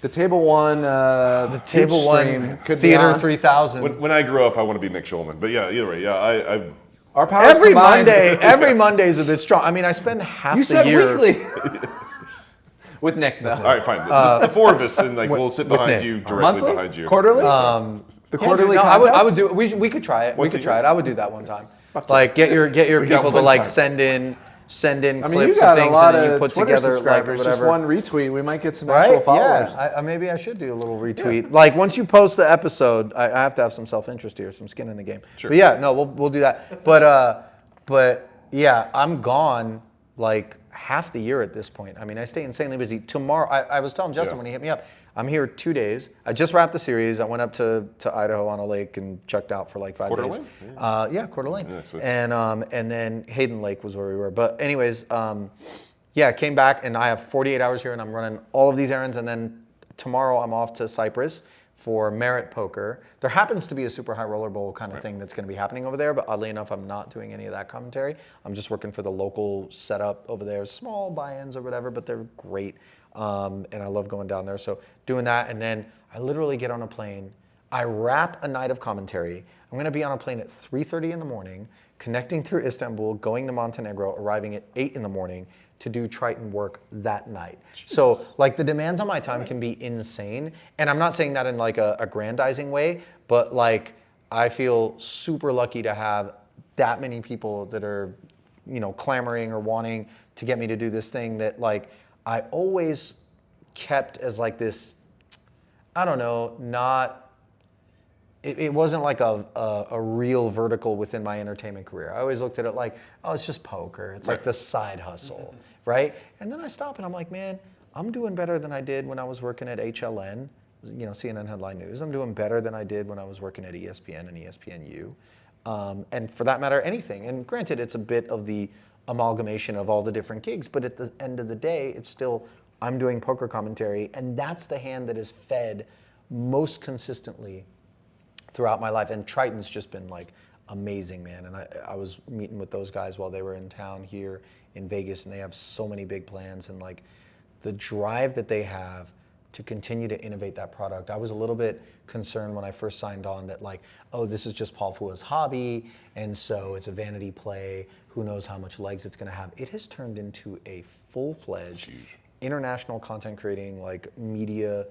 Speaker 3: the Table One, the
Speaker 2: Table One
Speaker 3: could
Speaker 2: Theater
Speaker 3: be on.
Speaker 2: 3000.
Speaker 1: When I grow up, I want to be Nick Schulman. But yeah, either way, yeah, I
Speaker 3: Our powers
Speaker 2: Every
Speaker 3: combined-
Speaker 2: Every Monday is a bit strong. I mean, I spend half
Speaker 3: You
Speaker 2: the
Speaker 3: said
Speaker 2: year.
Speaker 3: weekly. With Nick, though.
Speaker 1: all right, fine. The four of us, and like we'll sit behind
Speaker 2: Nick.
Speaker 1: you, directly
Speaker 3: Monthly?
Speaker 1: behind you.
Speaker 3: Quarterly? the quarterly
Speaker 2: No, I would
Speaker 3: contest?
Speaker 2: do. We could try it.
Speaker 1: Once
Speaker 2: We
Speaker 1: a
Speaker 2: could try
Speaker 1: year?
Speaker 2: it. I would do that one time. Like get your
Speaker 1: got
Speaker 2: people to
Speaker 1: one
Speaker 2: like
Speaker 1: time.
Speaker 2: send in
Speaker 3: I
Speaker 2: clips
Speaker 3: mean, you
Speaker 2: and
Speaker 3: got a
Speaker 2: things,
Speaker 3: lot
Speaker 2: and then you
Speaker 3: of
Speaker 2: put
Speaker 3: Twitter
Speaker 2: together like
Speaker 3: subscribers.
Speaker 2: whatever.
Speaker 3: Just one retweet, we might get some actual
Speaker 2: Right?
Speaker 3: followers.
Speaker 2: Yeah. Maybe I should do a little retweet. Like once you post the episode, I have to have some self-interest here, some skin in the game. But yeah, no, we'll do that. But yeah, I'm gone like half the year at this point. I mean, I stay insanely busy. Tomorrow, I was telling Justin when he hit me up, I'm here 2 days. I just wrapped the series. I went up to Idaho on a lake and checked out for like 5
Speaker 1: Coeur
Speaker 2: days.
Speaker 1: d'Alene?
Speaker 2: Yeah, Coeur d'Alene.
Speaker 1: Yeah, sweet.
Speaker 2: And then Hayden Lake was where we were. But anyways, yeah, came back and I have 48 hours here and I'm running all of these errands. And then tomorrow I'm off to Cyprus for Merit Poker. There happens to be a super high roller bowl kind of thing that's going to be happening over there, but oddly enough, I'm not doing any of that commentary. I'm just working for the local setup over there, small buy-ins or whatever, but they're great. And I love going down there. So doing that, and then I literally get on a plane. I wrap a night of commentary. I'm going to be on a plane at 3:30 in the morning, connecting through Istanbul, going to Montenegro, arriving at 8 in the morning to do Triton work that night. So like the demands on my time can be insane. And I'm not saying that in like a aggrandizing way, but like I feel super lucky to have that many people that are, you know, clamoring or wanting to get me to do this thing that like I always kept as like this, I don't know, it wasn't like a real vertical within my entertainment career. I always looked at it like, oh, it's just poker. It's like the side hustle, right? And then I stop and I'm like, man, I'm doing better than I did when I was working at HLN, you know, CNN Headline News. I'm doing better than I did when I was working at ESPN and ESPNU. And for that matter, anything. And granted, it's a bit of the amalgamation of all the different gigs, but at the end of the day, it's still, I'm doing poker commentary, and that's the hand that is fed most consistently throughout my life. And Triton's just been like amazing, man. And I was meeting with those guys while they were in town here in Vegas, and they have so many big plans, and like the drive that they have to continue to innovate that product. I was a little bit concerned when I first signed on that like, oh, this is just Paul Fua's hobby, and so it's a vanity play. Who knows how much legs it's gonna have. It has turned into a full-fledged international content creating like media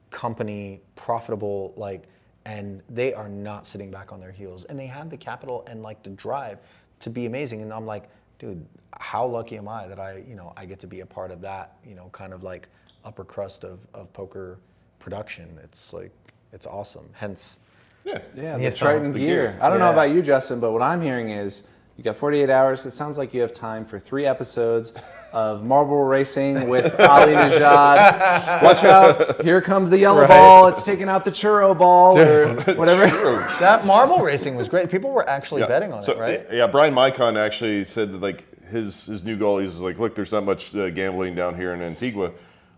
Speaker 2: company, profitable, like, and they are not sitting back on their heels. And they have the capital and like the drive to be amazing. And I'm like, dude, how lucky am I that I get to be a part of that, kind of like upper crust of poker production. It's like, it's awesome. Hence,
Speaker 1: Yeah.
Speaker 3: Yeah,
Speaker 2: Yeah.
Speaker 3: the Triton
Speaker 1: The
Speaker 3: gear.
Speaker 1: gear.
Speaker 3: I don't know
Speaker 2: Yeah.
Speaker 3: about you, Justin, but what I'm hearing is you got 48 hours. It sounds like you have time for 3 episodes of marble racing with Ali Nejad. Watch out, here comes the yellow ball. It's taking out the churro ball or whatever.
Speaker 2: that marble racing was great. People were actually betting on it, right?
Speaker 1: Yeah, Brian Micon actually said that like his new goal. He's like, look, there's not much gambling down here in Antigua.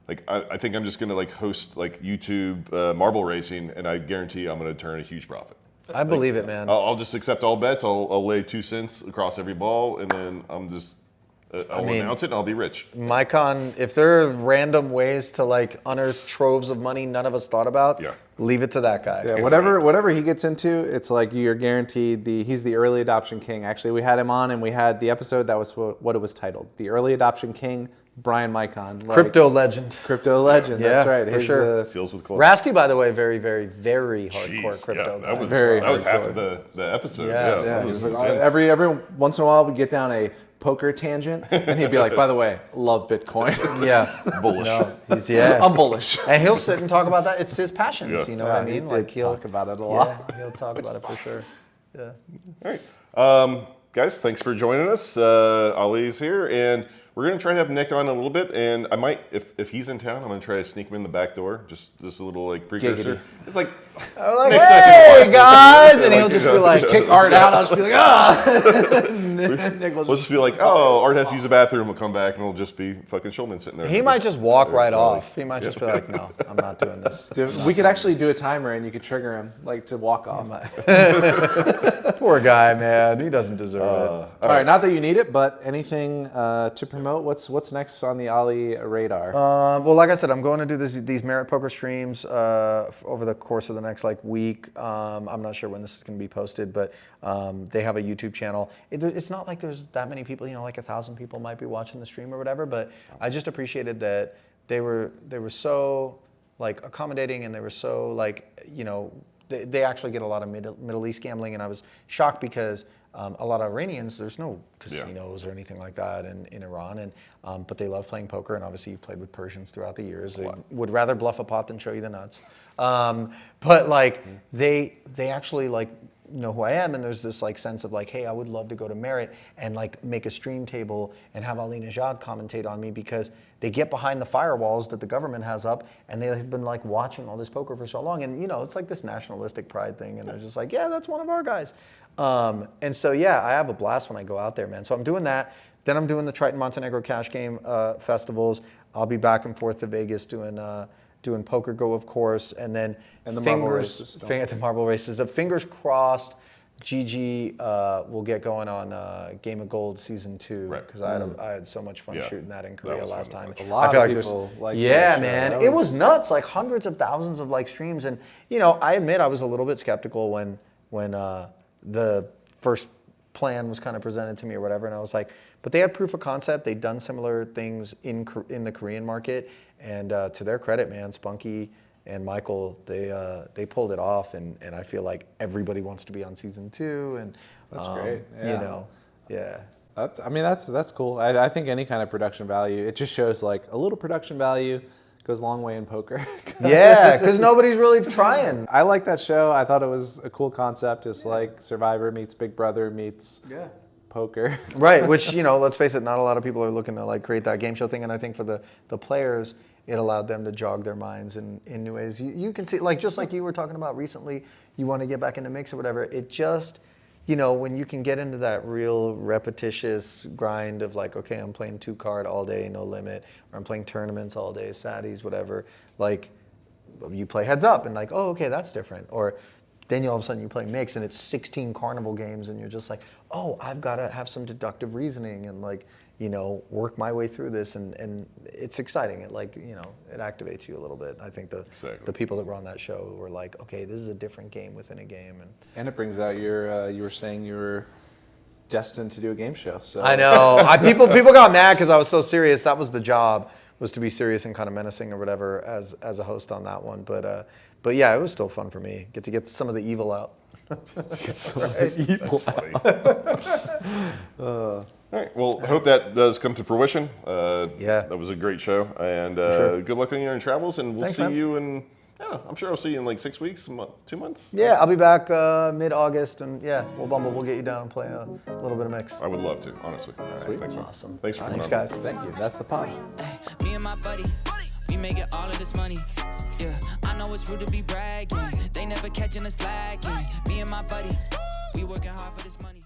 Speaker 1: Like, I think I'm just gonna like host like YouTube marble racing, and I guarantee I'm gonna turn a huge profit.
Speaker 2: I believe it, man.
Speaker 1: I'll just accept all bets. I'll lay 2 cents across every ball, and then I'm just I'll announce it, and I'll be rich.
Speaker 2: Micon, if there are random ways to like unearth troves of money none of us thought about, leave it to that guy.
Speaker 3: Yeah, whatever he gets into, it's like you're guaranteed he's the early adoption king. Actually, we had him on and we had the episode that was what it was titled. The Early Adoption King, Brian Micon.
Speaker 2: Crypto legend.
Speaker 3: Crypto legend, that's right.
Speaker 2: For sure.
Speaker 1: Seals with clothes.
Speaker 2: Rasty, by the way, very, very, very hardcore
Speaker 1: Jeez,
Speaker 2: crypto
Speaker 1: yeah,
Speaker 2: guy.
Speaker 1: that was half of the episode.
Speaker 2: Yeah.
Speaker 3: Yeah,
Speaker 1: That
Speaker 3: he
Speaker 1: was
Speaker 3: was like,
Speaker 1: intense.
Speaker 3: every once in a while we get down a poker tangent and he'd be like, by the way, love Bitcoin.
Speaker 2: Yeah.
Speaker 1: Bullish.
Speaker 2: No,
Speaker 3: I'm bullish.
Speaker 2: And he'll sit and talk about that. It's his passions,
Speaker 1: Yeah.
Speaker 2: you know what I mean?
Speaker 3: He did talk about it a lot.
Speaker 2: Yeah, he'll talk about it for sure. Yeah.
Speaker 1: All right. Guys, thanks for joining us. Ali's here, and we're going to try to have Nick on a little bit, and I might, if he's in town, I'm going to try to sneak him in the back door, just a little, like, precursor.
Speaker 3: Giggity.
Speaker 1: It's like,
Speaker 2: I'm like,
Speaker 1: Nick's
Speaker 2: hey,
Speaker 1: not gonna watch
Speaker 2: guys!
Speaker 1: this.
Speaker 2: And he'll just be like,
Speaker 3: Kick Art out, I'll just be like,
Speaker 1: we'll just be like, oh, Art has to use the bathroom, we'll come back, and it'll just be fucking Schulman sitting there.
Speaker 2: he might just walk right
Speaker 1: Probably.
Speaker 2: off. He might just be like, no, I'm not doing this.
Speaker 3: Dude, we could actually do a timer and you could trigger him, like to walk off.
Speaker 2: Poor guy, man. He doesn't deserve it.
Speaker 3: All right, not that you need it, but anything to promote? What's next on the Ali radar?
Speaker 2: Well, like I said, I'm going to do these Merit Poker streams over the course of the next week. I'm not sure when this is going to be posted, but they have a YouTube channel. It's not like there's that many people, like 1,000 people might be watching the stream or whatever. But I just appreciated that they were so accommodating, and they were so they actually get a lot of Middle East gambling, and I was shocked because a lot of Iranians, there's no casinos or anything like that in Iran, and but they love playing poker, and obviously you've played with Persians throughout the years. They would rather bluff a pot than show you the nuts. But they actually know who I am, and there's this sense of hey, I would love to go to Merit and make a stream table and have Ali Nejad commentate on me, because they get behind the firewalls that the government has up, and they have been watching all this poker for so long, and it's this nationalistic pride thing, and they're just yeah, that's one of our guys. And so yeah, I have a blast when I go out there, man. So I'm doing that. Then I'm doing the Triton Montenegro cash game festivals. I'll be back and forth to Vegas doing Poker Go, of course, and then
Speaker 3: And the marble races.
Speaker 2: the marble races. The fingers crossed, GG will get going on Game of Gold season 2,
Speaker 1: Right.
Speaker 2: because I had so much fun shooting that in Korea
Speaker 1: was
Speaker 2: last
Speaker 1: fun.
Speaker 2: time.
Speaker 3: A lot
Speaker 2: I feel
Speaker 3: of
Speaker 2: there's-
Speaker 3: people like
Speaker 2: yeah,
Speaker 3: that show.
Speaker 2: man,
Speaker 3: That
Speaker 2: it was nuts. Hundreds of thousands of streams, and I admit I was a little bit skeptical when the first plan was kind of presented to me or whatever, and I was like, but they had proof of concept. They'd done similar things in the Korean market, and to their credit, man, Spunky and Michael, they pulled it off, and I feel like everybody wants to be on season 2, and
Speaker 3: That's great. Yeah.
Speaker 2: Yeah.
Speaker 3: I mean, that's cool. I think any kind of production value, it just shows a little production value goes a long way in poker.
Speaker 2: Yeah, because nobody's really trying.
Speaker 3: I like that show. I thought it was a cool concept. It's like Survivor meets Big Brother meets poker.
Speaker 2: Right, which, let's face it, not a lot of people are looking to create that game show thing, and I think for the players, it allowed them to jog their minds in new ways. You can see, just like you were talking about recently, you want to get back into mix or whatever, it just, when you can get into that real repetitious grind of okay, I'm playing 2-card all day, no limit, or I'm playing tournaments all day, saddies, whatever, you play heads up and oh, okay, that's different. Or then all of a sudden you play mix and it's 16 carnival games and you're just oh, I've got to have some deductive reasoning and work my way through this, and it's exciting. It it activates you a little bit. I think the people that were on that show were okay, this is a different game within a game,
Speaker 3: And it brings out your, you were saying you were destined to do a game show. So
Speaker 2: I know. People got mad because I was so serious. That was the job, was to be serious and kind of menacing or whatever as a host on that one. But yeah, it was still fun for me. Get to get some of the evil out.
Speaker 1: That's funny. All right. Well, I hope that does come to fruition.
Speaker 2: Yeah.
Speaker 1: That was a great show, and good luck on your travels. And we'll
Speaker 2: Thanks,
Speaker 1: see
Speaker 2: man.
Speaker 1: you in. Yeah, I'm sure I'll see you in like 6 weeks, 2 months.
Speaker 2: Yeah, I'll be back mid-August, and yeah, we'll get you down and play a little bit of mix.
Speaker 1: I would love to, honestly. All right,
Speaker 3: Sweet.
Speaker 1: thanks, man.
Speaker 2: Awesome.
Speaker 1: Thanks for coming
Speaker 2: Thanks,
Speaker 1: on.
Speaker 2: guys.
Speaker 3: Thank you. That's the pod.
Speaker 4: Me and my buddy, we make it all of this money. Yeah, I know it's rude to be bragging. They never catching us slacking. Me and my buddy, we working hard for this money.